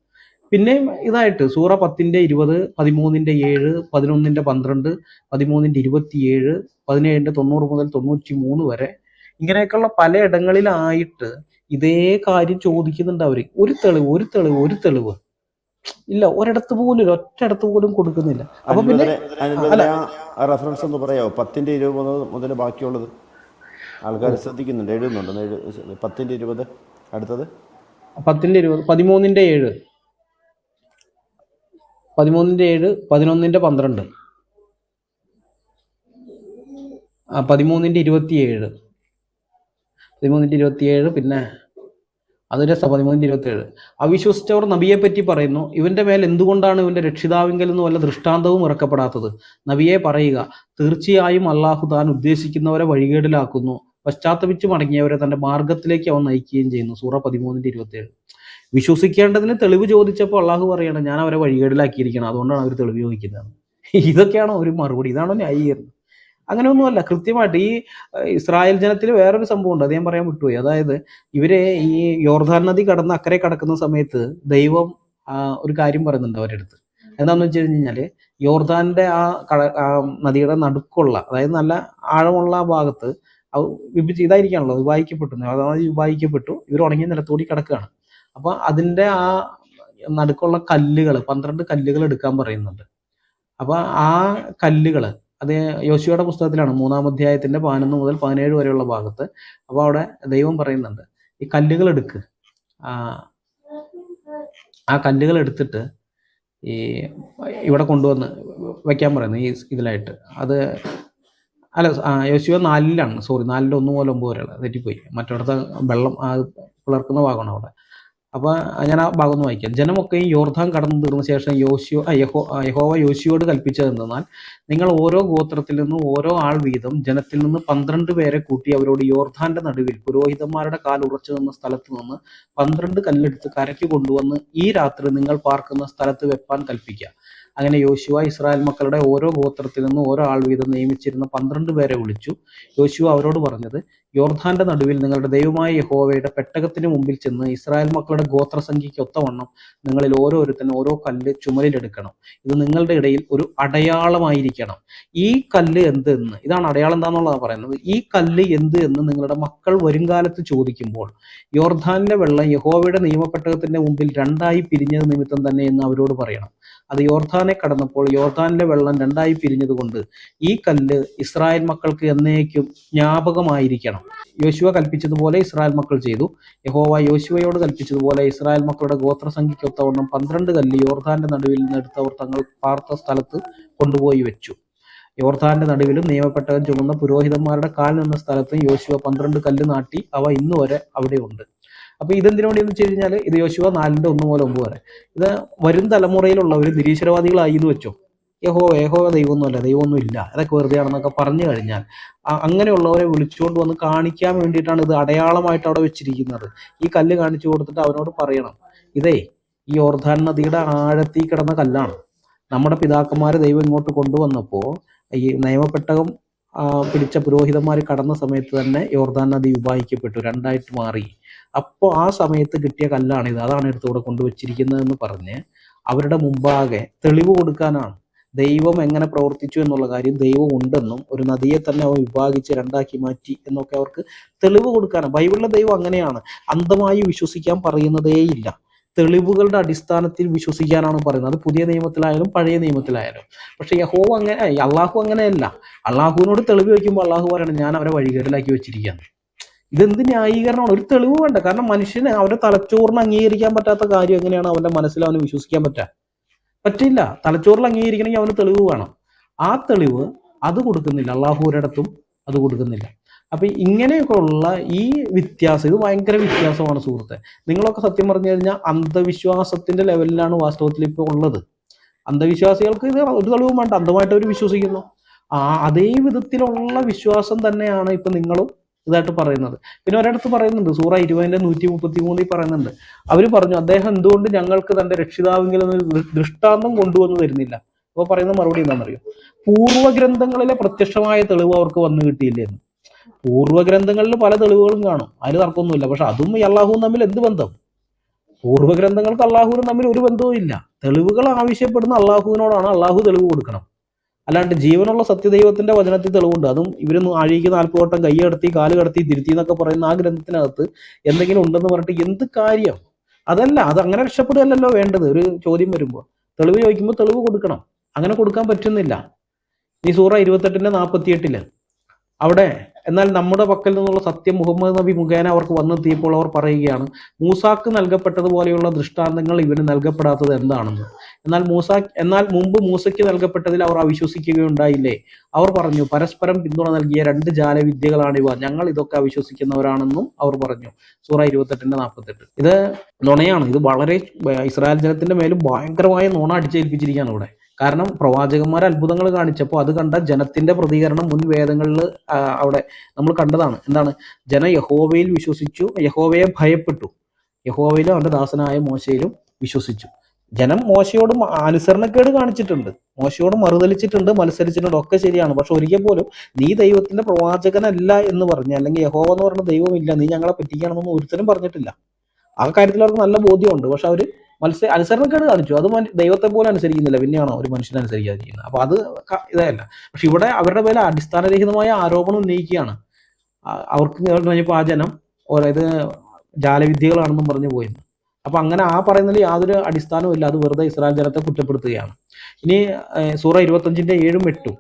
പിന്നെയും ഇതായിട്ട് സൂറ 10:20, 13:7, 11:12, 13:27, 17:90 മുതൽ 93 വരെ ഇങ്ങനെയൊക്കെയുള്ള പല ഇടങ്ങളിലായിട്ട് ഇതേ കാര്യം ചോദിക്കുന്നുണ്ട് അവര്. ഒരു തെളിവ് ഇല്ല, ഒരിടത്ത് പോലും കൊടുക്കുന്നില്ല. അപ്പൊ പിന്നെ റെഫറൻസ് ഒന്ന് പറയാമോ? 10:20 മുതൽ ബാക്കിയുള്ളത് ആൾക്കാർ ശ്രദ്ധിക്കുന്നുണ്ട്, എഴുതുന്നുണ്ട്. 10:20 അടുത്തത് 10:20, 13:7, 11:12, 13:27, പിന്നെ അതിന്റെ 13:27 അവിശ്വസിച്ചവർ നബിയെ പറ്റി പറയുന്നു, ഇവന്റെ മേൽ എന്തുകൊണ്ടാണ് ഇവന്റെ രക്ഷിതാവിങ്കൽ നിന്ന് വല്ല ദൃഷ്ടാന്തവും ഇറക്കപ്പെടാത്തത്? നബിയെ പറയുക, തീർച്ചയായും അള്ളാഹു താൻ ഉദ്ദേശിക്കുന്നവരെ വഴികേടിലാക്കുന്നു, പശ്ചാത്തപിച്ച് മടങ്ങിയവരെ തന്റെ മാർഗത്തിലേക്ക് അവൻ നയിക്കുകയും ചെയ്യുന്നു. സൂറ 13:27. വിശ്വസിക്കേണ്ടതിന് തെളിവ് ചോദിച്ചപ്പോൾ അള്ളാഹു പറയണം, ഞാൻ അവരെ വഴികേടിലാക്കിയിരിക്കണം, അതുകൊണ്ടാണ് അവർ തെളിവ് ചോദിക്കുന്നത്. ഇതൊക്കെയാണോ ഒരു മറുപടി? ഇതാണോ ന്യായീകരണം? അങ്ങനെയൊന്നുമല്ല. കൃത്യമായിട്ട് ഈ ഇസ്രായേൽ ജനത്തിൽ വേറൊരു സംഭവം ഉണ്ട്, അത് ഞാൻ പറയാൻ വിട്ടുപോയി. അതായത് ഇവരെ ഈ യോർദാൻ നദി കടന്ന് അക്കരെ കടക്കുന്ന സമയത്ത് ദൈവം ഒരു കാര്യം പറയുന്നുണ്ട് അവരുടെ അടുത്ത്. എന്താണെന്ന് വെച്ച് കഴിഞ്ഞാല് യോർദാന്റെ ആ നദിയുടെ നടുക്കുള്ള, അതായത് നല്ല ആഴമുള്ള ആ ഭാഗത്ത് ഇതായിരിക്കാണല്ലോ വിഭാഗിക്കപ്പെട്ടു, അതായത് വിഭാഗിക്കപ്പെട്ടു, ഇവർ ഉണങ്ങിയ നിലത്തോടി കിടക്കുകയാണ്. അപ്പൊ അതിന്റെ ആ നടുക്കുള്ള കല്ലുകൾ, 12 കല്ലുകൾ എടുക്കാൻ പറയുന്നുണ്ട്. അപ്പൊ ആ കല്ലുകള് അത് യോശുവയുടെ പുസ്തകത്തിലാണ്, 3-ാം അധ്യായത്തിന്റെ 11 മുതൽ 17 വരെയുള്ള ഭാഗത്ത്. അപ്പൊ അവിടെ ദൈവം പറയുന്നുണ്ട്, ഈ കല്ലുകൾ എടുക്ക്, ആ കല്ലുകൾ എടുത്തിട്ട് ഈ ഇവിടെ കൊണ്ടുവന്ന് വെക്കാൻ പറയുന്നു ഈ ഇതിലായിട്ട്. അത് അല്ല, യോശുവ 4-ലാണ്, സോറി 4:1 മുതൽ 9 വരെയുള്ള, തെറ്റിപ്പോയി. മറ്റിടത്തെ വെള്ളം പിളർക്കുന്ന ഭാഗമാണ് അവിടെ. അപ്പൊ ഞാൻ ആ ഭാഗം ഒന്ന് വായിക്കാം. ജനമൊക്കെ ഈ യോർദാൻ കടന്നു തീർന്ന ശേഷം യഹോവ യോശുവയോട് കൽപ്പിച്ചതെന്നാൽ, നിങ്ങൾ ഓരോ ഗോത്രത്തിൽ നിന്നും ഓരോ ആൾ വീതം ജനത്തിൽ നിന്ന് 12 പേരെ കൂട്ടി അവരോട് യോർദാന്റെ നടുവിൽ പുരോഹിതന്മാരുടെ കാൽ ഉറച്ചു നിന്ന സ്ഥലത്ത് നിന്ന് 12 കല്ലെടുത്ത് കരയ്ക്ക് കൊണ്ടുവന്ന് ഈ രാത്രി നിങ്ങൾ പാർക്കുന്ന സ്ഥലത്ത് വെപ്പാൻ കൽപ്പിക്കുക. അങ്ങനെ യോശുവ ഇസ്രായേൽ മക്കളുടെ ഓരോ ഗോത്രത്തിൽ നിന്നും ഓരോ ആൾ വീതം നിയമിച്ചിരുന്ന 12 പേരെ വിളിച്ചു. യോശുവ അവരോട് പറഞ്ഞത്, യോർദാന്റെ നടുവിൽ നിങ്ങളുടെ ദൈവമായ യഹോവയുടെ പെട്ടകത്തിന് മുമ്പിൽ ചെന്ന് ഇസ്രായേൽ മക്കളുടെ ഗോത്രസംഖ്യയ്ക്ക് ഒത്തവണ്ണം നിങ്ങളിൽ ഓരോരുത്തരും ഓരോ കല്ല് ചുമലിലെടുക്കണം. ഇത് നിങ്ങളുടെ ഇടയിൽ ഒരു അടയാളമായിരിക്കണം. ഈ കല്ല് എന്ത് എന്ന്, ഇതാണ് അടയാളം എന്താണെന്നുള്ളതാണ് പറയുന്നത്. ഈ കല്ല് എന്ത് എന്ന് നിങ്ങളുടെ മക്കൾ വരുംകാലത്ത് ചോദിക്കുമ്പോൾ യോർദാനിലെ വെള്ളം യഹോവയുടെ നിയമപ്പെട്ടകത്തിന്റെ മുമ്പിൽ 2ആയി പിരിഞ്ഞത് നിമിത്തം തന്നെ എന്ന് അവരോട് പറയണം. അത് യോർദാനെ കടന്നപ്പോൾ യോർദാനിലെ വെള്ളം 2ആയി പിരിഞ്ഞതുകൊണ്ട് ഈ കല്ല് ഇസ്രായേൽ മക്കൾക്ക് എന്നേക്കും ജ്ഞാപകമായിരിക്കണം. യോശുവ കൽപ്പിച്ചതുപോലെ ഇസ്രായേൽ മക്കൾ ചെയ്തു. യഹോവ യോശുവയോട് കൽപ്പിച്ചതുപോലെ ഇസ്രായേൽ മക്കളുടെ ഗോത്രസംഖ്യയ്ക്കൊത്തവണ്ണം 12 കല്ല് യോർദാന്റെ നടുവിൽ നിന്ന് എടുത്തവർ തങ്ങൾ പാർത്ത സ്ഥലത്ത് കൊണ്ടുപോയി വെച്ചു. യോർദാന്റെ നടുവിലും നിയമപ്പെട്ടകൻ ചുമന്ന പുരോഹിതന്മാരുടെ കാൽ നിന്ന സ്ഥലത്തും യോശുവ 12 കല്ല് നാട്ടി. അവ ഇന്നു വരെ അവിടെ ഉണ്ട്. അപ്പൊ ഇതെന്തിനു വേണ്ടി എന്ന് വെച്ച് കഴിഞ്ഞാൽ ഇത് യോശുവ 4:1 മുതൽ 9 വരെ. ഇത് വരും തലമുറയിലുള്ളവർ നിരീശ്വരവാദികളായി എന്ന് വെച്ചോ, യഹോവ ദൈവമൊന്നുമല്ല, ദൈവമൊന്നും ഇല്ല, അതൊക്കെ വെറുതെ ആണെന്നൊക്കെ പറഞ്ഞു കഴിഞ്ഞാൽ അങ്ങനെയുള്ളവരെ വിളിച്ചുകൊണ്ട് വന്ന് കാണിക്കാൻ വേണ്ടിയിട്ടാണ് ഇത് അടയാളമായിട്ട് അവിടെ വെച്ചിരിക്കുന്നത്. ഈ കല്ല് കാണിച്ചു കൊടുത്തിട്ട് അവനോട് പറയണം, ഇതേ ഈ യോർദാൻ നദിയുടെ ആഴത്തിൽ കിടന്ന കല്ലാണ്. നമ്മുടെ പിതാക്കന്മാരെ ദൈവം ഇങ്ങോട്ട് കൊണ്ടുവന്നപ്പോൾ ഈ നിയമപ്പെട്ടകം പിടിച്ച പുരോഹിതന്മാർ കടന്ന സമയത്ത് തന്നെ യോർദാൻ നദി വിഭാഗിക്കപ്പെട്ടു, 2ആയിട്ട് മാറി. അപ്പോൾ ആ സമയത്ത് കിട്ടിയ കല്ലാണിത്, അതാണ് എടുത്തുകൂടെ കൊണ്ടുവച്ചിരിക്കുന്നതെന്ന് പറഞ്ഞ് അവരുടെ മുമ്പാകെ തെളിവ് കൊടുക്കാനാണ്. ദൈവം എങ്ങനെ പ്രവർത്തിച്ചു എന്നുള്ള കാര്യം, ദൈവം ഉണ്ടെന്നും ഒരു നദിയെ തന്നെ അവൻ വിഭാഗിച്ച് 2ആക്കി മാറ്റി എന്നൊക്കെ അവർക്ക് തെളിവ് കൊടുക്കാനാണ്. ബൈബിളിലെ ദൈവം അങ്ങനെയാണ്, അന്ധമായി വിശ്വസിക്കാൻ പറയുന്നതേയില്ല. തെളിവുകളുടെ അടിസ്ഥാനത്തിൽ വിശ്വസിക്കാനാണ് പറയുന്നത്. അത് പുതിയ നിയമത്തിലായാലും പഴയ നിയമത്തിലായാലും. പക്ഷെ യഹോവ അങ്ങനെ, അള്ളാഹു അങ്ങനെയല്ല. അള്ളാഹുവിനോട് തെളിവ് വയ്ക്കുമ്പോൾ അള്ളാഹു പറയണം, ഞാൻ അവരെ വഴികേടിലാക്കി വെച്ചിരിക്കുകയാണ്. ഇതെന്ത് ന്യായീകരണമാണ്? ഒരു തെളിവ് വേണ്ട. കാരണം മനുഷ്യന് അവരുടെ തലച്ചോറിന് അംഗീകരിക്കാൻ പറ്റാത്ത കാര്യം എങ്ങനെയാണ് അവന്റെ മനസ്സിൽ അവന് വിശ്വസിക്കാൻ പറ്റില്ല. തലച്ചോറിൽ അംഗീകരിക്കണമെങ്കിൽ അവന് തെളിവ് വേണം. ആ തെളിവ് അത് കൊടുക്കുന്നില്ല, അള്ളാഹു ഒരിടത്തും അത് കൊടുക്കുന്നില്ല. അപ്പൊ ഇങ്ങനെയൊക്കെ ഉള്ള ഈ വ്യത്യാസം, ഇത് ഭയങ്കര വ്യത്യാസമാണ് സുഹൃത്തെ. നിങ്ങളൊക്കെ സത്യം പറഞ്ഞു കഴിഞ്ഞാൽ അന്ധവിശ്വാസത്തിന്റെ ലെവലിലാണ് വാസ്തവത്തിൽ ഇപ്പോൾ ഉള്ളത്. അന്ധവിശ്വാസികൾക്ക് ഇത് ഒരു തെളിവും വേണ്ട, അന്ധമായിട്ട് അവർ വിശ്വസിക്കുന്നു. അതേ വിധത്തിലുള്ള വിശ്വാസം തന്നെയാണ് ഇപ്പൊ നിങ്ങളും ഇതായിട്ട് പറയുന്നത്. പിന്നെ ഒരിടത്ത് പറയുന്നുണ്ട്, സൂറ 20:133 പറയുന്നുണ്ട്, അവർ പറഞ്ഞു, അദ്ദേഹം എന്തുകൊണ്ട് ഞങ്ങൾക്ക് തന്റെ രക്ഷിതാവെങ്കിലും ദൃഷ്ടാന്തം കൊണ്ടുവന്ന് തരുന്നില്ല. അപ്പോൾ പറയുന്ന മറുപടി എന്താണെന്നറിയോ? പൂർവ്വഗ്രന്ഥങ്ങളിലെ പ്രത്യക്ഷമായ തെളിവ് അവർക്ക് വന്നു കിട്ടിയില്ലെന്ന്. പൂർവ്വഗ്രന്ഥങ്ങളിൽ പല തെളിവുകളും കാണും, അതിന് തർക്കമൊന്നുമില്ല. പക്ഷെ അതും ഈ അള്ളാഹുവും തമ്മിൽ എന്ത് ബന്ധം? പൂർവ്വഗ്രന്ഥങ്ങൾക്ക് അള്ളാഹുവിനും തമ്മിൽ ഒരു ബന്ധവും ഇല്ല. തെളിവുകൾ ആവശ്യപ്പെടുന്ന അള്ളാഹുവിനോടാണ്, അള്ളാഹു തെളിവ് കൊടുക്കണം. അല്ലാണ്ട് ജീവനുള്ള സത്യദൈവത്തിന്റെ വചനത്തിൽ തെളിവുണ്ട്, അതും ഇവരൊന്നും ആഴിക്ക് 40 വട്ടം കൈ കടത്തി കാല് കടത്തി തിരുത്തി എന്നൊക്കെ പറയുന്ന ആ ഗ്രന്ഥത്തിനകത്ത് എന്തെങ്കിലും ഉണ്ടെന്ന് പറഞ്ഞിട്ട് എന്ത് കാര്യം? അതല്ല, അത് അങ്ങനെ രക്ഷപ്പെടുകയല്ലോ വേണ്ടത്. ഒരു ചോദ്യം വരുമ്പോൾ തെളിവ് ചോദിക്കുമ്പോൾ തെളിവ് കൊടുക്കണം. അങ്ങനെ കൊടുക്കാൻ പറ്റുന്നില്ല. ഈ സൂറ 28:48 അവിടെ, എന്നാൽ നമ്മുടെ പക്കൽ നിന്നുള്ള സത്യം മുഹമ്മദ് നബി മുഖേന അവർക്ക് വന്നെത്തിയപ്പോൾ അവർ പറയുകയാണ്, മൂസാക്ക് നൽകപ്പെട്ടതുപോലെയുള്ള ദൃഷ്ടാന്തങ്ങൾ ഇവന് നൽകപ്പെടാത്തത് എന്താണെന്ന്. എന്നാൽ മുമ്പ് മൂസയ്ക്ക് നൽകപ്പെട്ടതിൽ അവർ അവിശ്വസിക്കുകയുണ്ടായില്ലേ? അവർ പറഞ്ഞു, പരസ്പരം പിന്തുണ നൽകിയ 2 ജാലവിദ്യകളാണിവ, ഞങ്ങൾ ഇതൊക്കെ അവിശ്വസിക്കുന്നവരാണെന്നും അവർ പറഞ്ഞു. സൂറ 28:48. ഇത് നുണയാണ്. ഇത് വളരെ ഇസ്രായേൽ ജനത്തിന്റെ മേലും ഭയങ്കരമായ നുണ അടിച്ചേൽപ്പിച്ചിരിക്കുകയാണ് ഇവിടെ. കാരണം പ്രവാചകന്മാർ അത്ഭുതങ്ങൾ കാണിച്ചപ്പോൾ അത് കണ്ട ജനത്തിന്റെ പ്രതികരണം മുൻ വേദങ്ങളിൽ അവിടെ നമ്മൾ കണ്ടതാണ്. എന്താണ്? ജനം യഹോവയിൽ വിശ്വസിച്ചു, യഹോവയെ ഭയപ്പെട്ടു, യഹോവയിലും അവന്റെ ദാസനായ മോശയിലും വിശ്വസിച്ചു. ജനം മോശയോട് അനുസരണക്കേട് കാണിച്ചിട്ടുണ്ട്, മോശയോട് മറുതലിച്ചിട്ടുണ്ട്, മത്സരിച്ചിട്ടുണ്ട്, ഒക്കെ ശരിയാണ്. പക്ഷെ ഒരിക്കൽ പോലും നീ ദൈവത്തിന്റെ പ്രവാചകനല്ല എന്ന് പറഞ്ഞ്, അല്ലെങ്കിൽ യഹോവ എന്ന് പറഞ്ഞ ദൈവമില്ല, നീ ഞങ്ങളെ പറ്റിക്കണമെന്നൊന്നും ഒരുത്തരും പറഞ്ഞിട്ടില്ല. ആ കാര്യത്തിൽ അവർക്ക് നല്ല ബോധ്യമുണ്ട്. പക്ഷെ അവര് അനുസരണക്കേട് കാണിച്ചു. അത് ദൈവത്തെ പോലെ അനുസരിക്കുന്നില്ല, പിന്നെയാണോ ഒരു മനുഷ്യനെ അനുസരിക്കാതിരിക്കുന്നത്? അപ്പൊ അത് ഇതല്ല. പക്ഷെ ഇവിടെ അവരുടെ പേര് അടിസ്ഥാനരഹിതമായ ആരോപണം ഉന്നയിക്കുകയാണ്. അവർക്ക് കഴിഞ്ഞപ്പോൾ ആ ജനം ഇത് ജാലവിദ്യകളാണെന്നും പറഞ്ഞു പോയിരുന്നു. അപ്പൊ അങ്ങനെ ആ പറയുന്നതിൽ യാതൊരു അടിസ്ഥാനവും ഇല്ല. അത് വെറുതെ ഇസ്രായേൽ ജനത്തെ കുറ്റപ്പെടുത്തുകയാണ്. ഇനി സൂറ 25:7-8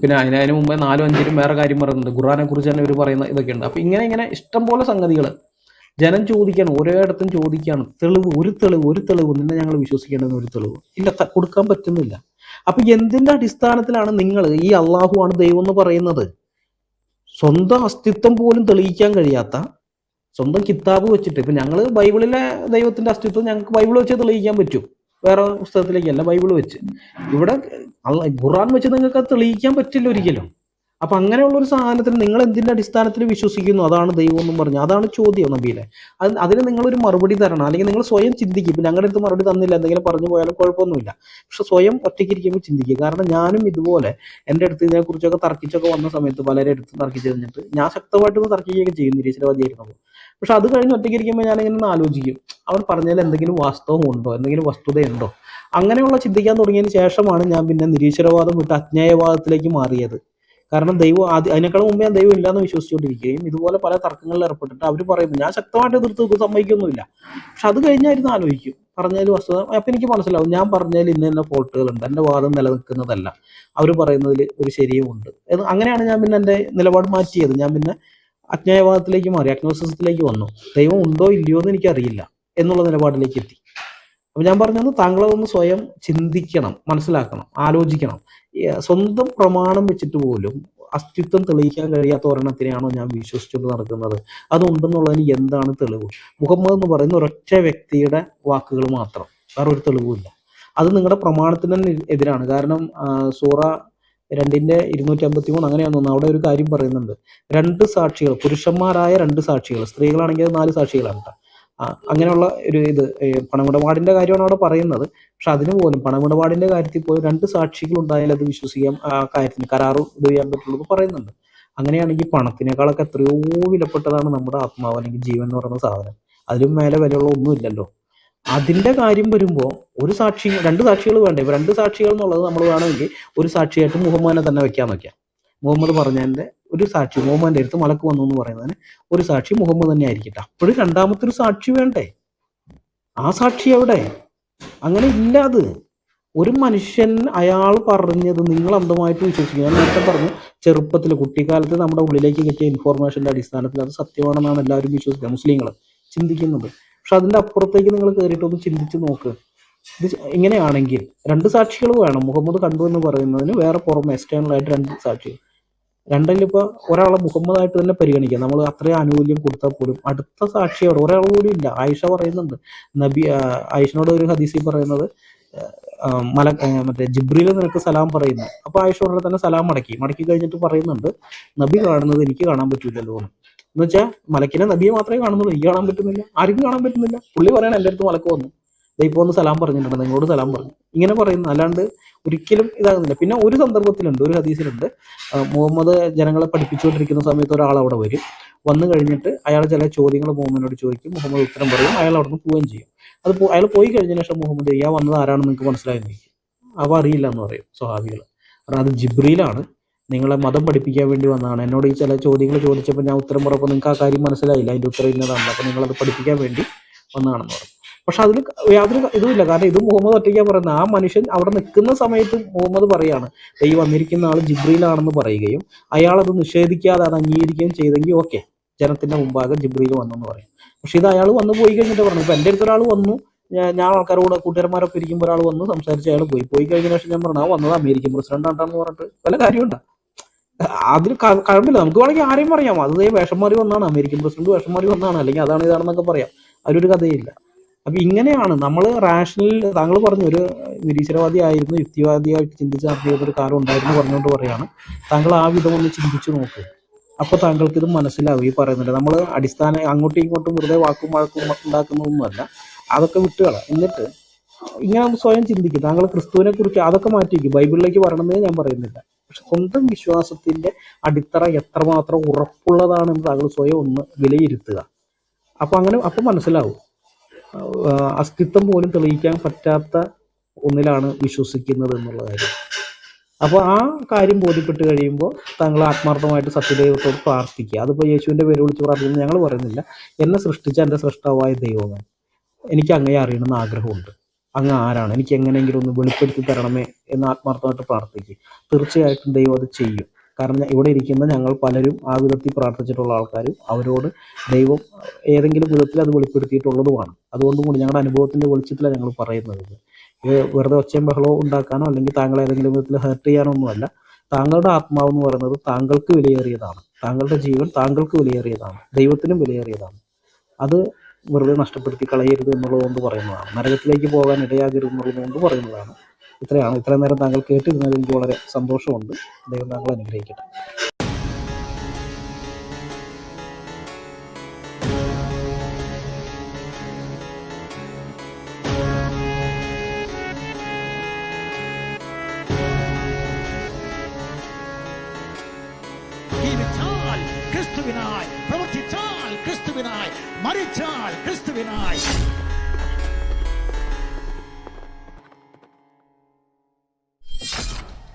പിന്നെ അതിന് മുമ്പേ 4-5 വേറെ കാര്യം പറയുന്നുണ്ട്. ഖുർആനെ കുറിച്ച് തന്നെ ഇവർ പറയുന്ന ഇതൊക്കെ ഉണ്ട്. അപ്പൊ ഇങ്ങനെ ഇഷ്ടം പോലെ സംഗതികൾ ജനം ചോദിക്കാണ്, ഓരോയിടത്തും ചോദിക്കാണ്, ഒരു തെളിവ് നിന്നെ ഞങ്ങൾ വിശ്വസിക്കേണ്ടെന്ന് ഒരു തെളിവ് ഇല്ല, കൊടുക്കാൻ പറ്റുന്നില്ല. അപ്പൊ എന്തിന്റെ അടിസ്ഥാനത്തിലാണ് നിങ്ങൾ ഈ അള്ളാഹു ആണ് ദൈവം എന്ന് പറയുന്നത്? സ്വന്തം അസ്തിത്വം പോലും തെളിയിക്കാൻ കഴിയാത്ത, സ്വന്തം കിതാബ് വെച്ചിട്ട്, ഇപ്പൊ ഞങ്ങള് ബൈബിളിലെ ദൈവത്തിന്റെ അസ്തിത്വം ഞങ്ങൾക്ക് ബൈബിൾ വെച്ച് തെളിയിക്കാൻ പറ്റും, വേറെ പുസ്തകത്തിലേക്കല്ല, ബൈബിൾ വെച്ച്. ഇവിടെ ഖുർആൻ വെച്ച് നിങ്ങൾക്ക് തെളിയിക്കാൻ പറ്റില്ല ഒരിക്കലും. അപ്പൊ അങ്ങനെയുള്ളൊരു സാധനത്തിന് നിങ്ങൾ എന്തിന്റെ അടിസ്ഥാനത്തിൽ വിശ്വസിക്കുന്നു? അതാണ് ദൈവം എന്നും പറഞ്ഞു. അതാണ് ചോദ്യം നബിയിലെ. അതിന് നിങ്ങളൊരു മറുപടി തരണം, അല്ലെങ്കിൽ നിങ്ങൾ സ്വയം ചിന്തിക്കും. ഇപ്പൊ ഞങ്ങളുടെ അടുത്ത് മറുപടി തന്നില്ല, എന്തെങ്കിലും പറഞ്ഞു പോയാലും കുഴപ്പമൊന്നുമില്ല. പക്ഷെ സ്വയം ഒറ്റയ്ക്കിരിക്കുമ്പോൾ ചിന്തിക്കുക. കാരണം ഞാനും ഇതുപോലെ എൻ്റെ അടുത്ത് ഇതിനെക്കുറിച്ചൊക്കെ തർക്കിച്ചൊക്കെ വന്ന സമയത്ത് പലരെ അടുത്ത് തർക്കിച്ച് കഴിഞ്ഞിട്ട് ഞാൻ ശക്തമായിട്ടൊന്ന് തർക്കിക്കുകയൊക്കെ ചെയ്യും, നിരീശ്വരവാദിയായിരുന്നപ്പോൾ. പക്ഷെ അത് കഴിഞ്ഞ് ഒറ്റയ്ക്കിരിക്കുമ്പോൾ ഞാനിങ്ങനെ ആലോചിക്കും, അവൻ പറഞ്ഞതിൽ എന്തെങ്കിലും വാസ്തവം ഉണ്ടോ, എന്തെങ്കിലും വസ്തുതയുണ്ടോ? അങ്ങനെയുള്ള ചിന്തിക്കാൻ തുടങ്ങിയതിന് ശേഷമാണ് ഞാൻ പിന്നെ നിരീശ്വരവാദം വിട്ട് അജ്ഞേയവാദത്തിലേക്ക് മാറിയത്. കാരണം ദൈവം അതിനേക്കാൾ മുമ്പേ ഞാൻ ദൈവം ഇല്ലാന്ന് വിശ്വസിച്ചുകൊണ്ടിരിക്കുകയും ഇതുപോലെ പല തർക്കങ്ങളിൽ ഏർപ്പെട്ടിട്ട് അവർ പറയുന്നു, ഞാൻ ശക്തമായിട്ട് എതിർത്ത് സമ്മതിക്കൊന്നുമില്ല. പക്ഷെ അത് കഴിഞ്ഞായിരുന്നു ആലോചിക്കും, പറഞ്ഞാൽ വസ്തുത. അപ്പം എനിക്ക് മനസ്സിലാവും ഞാൻ പറഞ്ഞതിൽ ഇന്ന ഫോൾട്ടുകളുണ്ട്, എൻ്റെ വാദം നിലനിൽക്കുന്നതല്ല, അവർ പറയുന്നതിൽ ഒരു ശരിയുമുണ്ട്. അങ്ങനെയാണ് ഞാൻ പിന്നെ എൻ്റെ നിലപാട് മാറ്റിയത്. ഞാൻ പിന്നെ അജ്ഞേയവാദത്തിലേക്ക് മാറി, അഗ്നോസിസത്തിലേക്ക് വന്നു. ദൈവം ഉണ്ടോ ഇല്ലയോ എന്ന് എനിക്കറിയില്ല എന്നുള്ള നിലപാടിലേക്ക് എത്തി. അപ്പം ഞാൻ പറഞ്ഞത് താങ്കളതൊന്ന് സ്വയം ചിന്തിക്കണം, മനസ്സിലാക്കണം, ആലോചിക്കണം. സ്വന്തം പ്രമാണം വെച്ചിട്ട് പോലും അസ്തിത്വം തെളിയിക്കാൻ കഴിയാത്ത ഒരെണ്ണത്തിനെയാണോ ഞാൻ വിശ്വസിച്ചുകൊണ്ട് നടക്കുന്നത്? അതുണ്ടെന്നുള്ളതിന് എന്താണ് തെളിവ്? മുഹമ്മദ് എന്ന് പറയുന്ന ഒരൊറ്റ വ്യക്തിയുടെ വാക്കുകൾ മാത്രം, വേറെ ഒരു തെളിവുമില്ല. അത് നിങ്ങളുടെ പ്രമാണത്തിന് തന്നെ എതിരാണ്. കാരണം സൂറ 2:253 അങ്ങനെയാണെന്ന് തോന്നുന്നു, അവിടെ ഒരു കാര്യം പറയുന്നുണ്ട്. 2 സാക്ഷികൾ, പുരുഷന്മാരായ 2 സാക്ഷികൾ, സ്ത്രീകളാണെങ്കിൽ അത് 4 സാക്ഷികളാണ് കേട്ടോ. അങ്ങനെയുള്ള ഒരു ഇത് പണമിടപാടിന്റെ കാര്യമാണ് അവിടെ പറയുന്നത്. പക്ഷെ അതിന് പോലും പണമിടപാടിന്റെ കാര്യത്തിൽ പോയി 2 സാക്ഷികൾ ഉണ്ടായാലും അത് വിശ്വസിക്കാം, ആ കാര്യത്തിന് കരാറും ഇത് ചെയ്യാൻ പറ്റുള്ളൂ പറയുന്നുണ്ട്. അങ്ങനെയാണെങ്കിൽ പണത്തിനേക്കാളൊക്കെ എത്രയോ വിലപ്പെട്ടതാണ് നമ്മുടെ ആത്മാവ് അല്ലെങ്കിൽ ജീവൻ എന്ന് പറയുന്ന സാധനം. അതിലും മേലെ വിലയുള്ള ഒന്നുമില്ലല്ലോ. അതിന്റെ കാര്യം വരുമ്പോൾ ഒരു സാക്ഷി, 2 സാക്ഷികൾ വേണ്ടേ? 2 സാക്ഷികൾ എന്നുള്ളത് നമ്മൾ വേണമെങ്കിൽ ഒരു സാക്ഷിയായിട്ട് മുഹമ്മദിനെ തന്നെ വെക്കാം. മുഹമ്മദ് പറഞ്ഞതിന്റെ ഒരു സാക്ഷി, മുഹമ്മദിന്റെ അടുത്ത് മലക്ക് വന്നു എന്ന് പറയുന്നതിന് ഒരു സാക്ഷി മുഹമ്മദ് തന്നെ ആയിരിക്കട്ടെ. അപ്പോഴും രണ്ടാമത്തെ ഒരു സാക്ഷി വേണ്ടേ? ആ സാക്ഷി എവിടെ? അങ്ങനെ ഇല്ല. അത് ഒരു മനുഷ്യൻ അയാൾ പറഞ്ഞത് നിങ്ങൾ അന്ധമായിട്ട് വിശ്വസിക്കുക. ഞാൻ നേരത്തെ പറഞ്ഞു, ചെറുപ്പത്തിൽ കുട്ടിക്കാലത്ത് നമ്മുടെ ഉള്ളിലേക്ക് കിട്ടിയ ഇൻഫോർമേഷന്റെ അടിസ്ഥാനത്തിൽ അത് സത്യമാണെന്നാണ് എല്ലാവരും വിശ്വസിക്കുക, മുസ്ലിങ്ങൾ ചിന്തിക്കുന്നത്. പക്ഷെ അതിന്റെ അപ്പുറത്തേക്ക് നിങ്ങൾ കയറിയിട്ടൊന്ന് ചിന്തിച്ച് നോക്ക്. ഇത് ഇങ്ങനെയാണെങ്കിൽ 2 സാക്ഷികൾ വേണം. മുഹമ്മദ് കണ്ടു എന്ന് പറയുന്നതിന് വേറെ പുറമെ എക്സ്റ്റേണൽ ആയിട്ട് 2 സാക്ഷികൾ. രണ്ടിലിപ്പോൾ ഒരാളെ മുഹമ്മദായിട്ട് തന്നെ പരിഗണിക്കാം. നമ്മൾ അത്രയും ആനുകൂല്യം കൊടുത്താൽ പോലും അടുത്ത സാക്ഷിയോട് ഒരാൾ കൂടി ഇല്ല. ആയിഷ പറയുന്നുണ്ട്, ആയിഷനോട് ഒരു ഹദീസിൽ പറയുന്നത്, മറ്റേ ജിബ്രീൽ നിനക്ക് സലാം പറയുന്നു. അപ്പൊ ആയിഷ ഉടനെ തന്നെ സലാം മടക്കി കഴിഞ്ഞിട്ട് പറയുന്നുണ്ട്, നബി കാണുന്നത് എനിക്ക് കാണാൻ പറ്റൂലല്ലോ എന്ന് വെച്ചാൽ മലക്കിനെ നബിയെ മാത്രമേ കാണുന്നുള്ളൂ, എനിക്ക് കാണാൻ പറ്റുന്നില്ല, ആർക്കും കാണാൻ പറ്റുന്നില്ല. പുള്ളി പറയണം എൻ്റെ അടുത്ത് മലക്ക് വന്നു, ദൈവം ഒന്ന് സലാം പറഞ്ഞിട്ടുണ്ട്, നിങ്ങളോട് സലാം പറഞ്ഞു, ഇങ്ങനെ പറയുന്നു. അല്ലാണ്ട് ഒരിക്കലും ഇതാകുന്നില്ല. പിന്നെ ഒരു സന്ദർഭത്തിലുണ്ട്, ഒരു ഹദീസിലുണ്ട്, മുഹമ്മദ് ജനങ്ങളെ പഠിപ്പിച്ചുകൊണ്ടിരിക്കുന്ന സമയത്ത് ഒരാൾ അവിടെ വരും. വന്നു കഴിഞ്ഞിട്ട് അയാൾ ചില ചോദ്യങ്ങൾ മുഹമ്മദിനോട് ചോദിക്കും, മുഹമ്മദ് ഉത്തരം പറയും, അയാൾ അവിടെ നിന്ന് പോവുകയും ചെയ്യും. അയാൾ പോയി കഴിഞ്ഞതിന് ശേഷം മുഹമ്മദ് ഇയാൾ വന്നത് ആരാണെന്ന് നിങ്ങൾക്ക് മനസ്സിലായെന്ന് ചോദിക്കും. അവ അറിയില്ല എന്ന് പറയും സ്വഹാബികൾ. കാരണം അത് ജിബ്രീലാണ്, നിങ്ങളെ മതം പഠിപ്പിക്കാൻ വേണ്ടി വന്നതാണ്. എന്നോട് ഈ ചില ചോദ്യങ്ങൾ ചോദിച്ചപ്പോൾ ഞാൻ ഉത്തരം പറഞ്ഞപ്പോൾ നിങ്ങൾക്ക് ആ കാര്യം മനസ്സിലായില്ല, അതിൻ്റെ ഉത്തരം ഇന്നതാണ്, അപ്പോൾ നിങ്ങളത് പഠിപ്പിക്കാൻ വേണ്ടി വന്നതാണെന്ന് പറയും. പക്ഷെ അതിൽ യാതൊരു ഇതുമില്ല. കാരണം ഇത് മുഹമ്മദ് ഒറ്റയ്ക്കാണ് പറയുന്നത്. ആ മനുഷ്യൻ അവിടെ നിൽക്കുന്ന സമയത്ത് മുഹമ്മദ് പറയാണ്, ഈ വന്നിരിക്കുന്ന ആൾ ജിബ്രീലാണെന്ന് പറയുകയും അയാൾ അത് നിഷേധിക്കാതെ അത് അംഗീകരിക്കുകയും ചെയ്തെങ്കിൽ ഓക്കെ, ജനത്തിന്റെ മുമ്പാകെ ജിബ്രീൽ വന്നെന്ന് പറയും. പക്ഷെ ഇത് അയാൾ വന്നു പോയി കഴിഞ്ഞിട്ട് പറഞ്ഞു. ഇപ്പൊ എൻ്റെ അടുത്ത് ഒരാൾ വന്നു, ഞാൻ ആൾക്കാരോട് കൂട്ടുകാരന്മാരൊക്കെ ഇരിക്കുമ്പോൾ ഒരാൾ വന്ന് സംസാരിച്ച് അയാൾ പോയി കഴിഞ്ഞ ശേഷം ഞാൻ പറഞ്ഞു, ആ വന്നത് അമേരിക്കൻ പ്രസിഡന്റ് ആണെന്ന് പറഞ്ഞിട്ട് വല്ല കാര്യമുണ്ടോ? അതിൽ കഴമ്പില്ല. നമുക്ക് വേണമെങ്കിൽ ആരെയും പറയാം, അത് വേഷം മാറി വന്നാണ്, അമേരിക്കൻ പ്രസിഡന്റ് വേഷം മാറി വന്നാണ്, അല്ലെങ്കിൽ അതാണ് ഇതാണെന്നൊക്കെ പറയാം. അതിലൊരു കഥയില്ല. അപ്പൊ ഇങ്ങനെയാണ് നമ്മൾ റാഷണൽ. താങ്കൾ പറഞ്ഞു ഒരു നിരീശ്വരവാദി ആയിരുന്നു, യുക്തിവാദിയായിട്ട് ചിന്തിച്ച് നടത്തിയത് ഒരു കാലം ഉണ്ടായിരുന്നു പറഞ്ഞുകൊണ്ട് പറയാണ്. താങ്കൾ ആ വിധം ഒന്ന് ചിന്തിച്ചു നോക്ക്. അപ്പൊ താങ്കൾക്ക് ഇത് മനസ്സിലാവും. ഈ പറയുന്നുണ്ട് നമ്മൾ അടിസ്ഥാന അങ്ങോട്ടും ഇങ്ങോട്ടും വെറുതെ വാക്കും വഴക്കും ഉണ്ടാക്കുന്നതൊന്നുമല്ല, അതൊക്കെ വിട്ടുകള. എന്നിട്ട് ഇങ്ങനെ ഒന്ന് സ്വയം ചിന്തിക്കും. താങ്കൾ ക്രിസ്തുവിനെ കുറിച്ച് അതൊക്കെ മാറ്റിവെക്കും. ബൈബിളിലേക്ക് വരണമെന്നേ ഞാൻ പറയുന്നില്ല. പക്ഷെ സ്വന്തം വിശ്വാസത്തിന്റെ അടിത്തറ എത്രമാത്രം ഉറപ്പുള്ളതാണെന്ന് താങ്കൾ സ്വയം ഒന്ന് വിലയിരുത്തുക. അപ്പൊ മനസ്സിലാവും. അസ്തിത്വം പോലും തെളിയിക്കാൻ പറ്റാത്ത ഒന്നിലാണ് വിശ്വസിക്കുന്നത് എന്നുള്ള കാര്യം. അപ്പോൾ ആ കാര്യം ബോധ്യപ്പെട്ട് കഴിയുമ്പോൾ താങ്കൾ ആത്മാർത്ഥമായിട്ട് സത്യദൈവത്തോട് പ്രാർത്ഥിക്കുക. അതിപ്പോൾ യേശുവിൻ്റെ പേര് വിളിച്ച് പ്രാർത്ഥിക്കുന്നത് ഞങ്ങൾ പറയുന്നില്ല. എന്നെ സൃഷ്ടിച്ച എൻ്റെ സൃഷ്ടാവായ ദൈവമേ, എനിക്ക് അങ്ങയെ അറിയണമെന്ന് ആഗ്രഹമുണ്ട്, അങ്ങ് ആരാണ്, എനിക്ക് എങ്ങനെയെങ്കിലും ഒന്ന് വെളിപ്പെടുത്തി തരണമേ എന്ന് ആത്മാർത്ഥമായിട്ട് പ്രാർത്ഥിക്കുക. തീർച്ചയായിട്ടും ദൈവം അത് ചെയ്യും. കാരണം ഇവിടെ ഇരിക്കുന്ന ഞങ്ങൾ പലരും ആ വിധത്തിൽ പ്രാർത്ഥിച്ചിട്ടുള്ള ആൾക്കാരും അവരോട് ദൈവം ഏതെങ്കിലും വിധത്തിൽ അത് വെളിപ്പെടുത്തിയിട്ടുള്ളതുമാണ്. അതുകൊണ്ടും കൂടി ഞങ്ങളുടെ അനുഭവത്തിൻ്റെ വെളിച്ചത്തിലാണ് ഞങ്ങൾ പറയുന്നത്. ഇത് വെറുതെ ഒച്ചയും ബഹളവും ഉണ്ടാക്കാനോ അല്ലെങ്കിൽ താങ്കളെ ഏതെങ്കിലും വിധത്തിൽ ഹേർട്ട് ചെയ്യാനോ ഒന്നുമല്ല. താങ്കളുടെ ആത്മാവ് എന്ന് പറയുന്നത് താങ്കൾക്ക് വിലയേറിയതാണ്, താങ്കളുടെ ജീവൻ താങ്കൾക്ക് വിലയേറിയതാണ്, ദൈവത്തിനും വിലയേറിയതാണ്. അത് വെറുതെ നഷ്ടപ്പെടുത്തി കളയരുത് എന്നുള്ളതുകൊണ്ട് പറയുന്നതാണ്. നരകത്തിലേക്ക് പോകാൻ ഇടയാകരുത് എന്നുള്ളതുകൊണ്ട് പറയുന്നതാണ്. ഇത്രയും നേരം താങ്കൾ കേട്ടിരുന്നതിൽ എനിക്ക് വളരെ സന്തോഷമുണ്ട്. ദൈവം താങ്കളെ അനുഗ്രഹിക്കട്ടെ. ജീവിച്ചാൽ ക്രിസ്തുവിനായി, പ്രവർത്തിച്ചാൽ ക്രിസ്തുവിനായി, മരിച്ചാൽ ക്രിസ്തുവിനായി.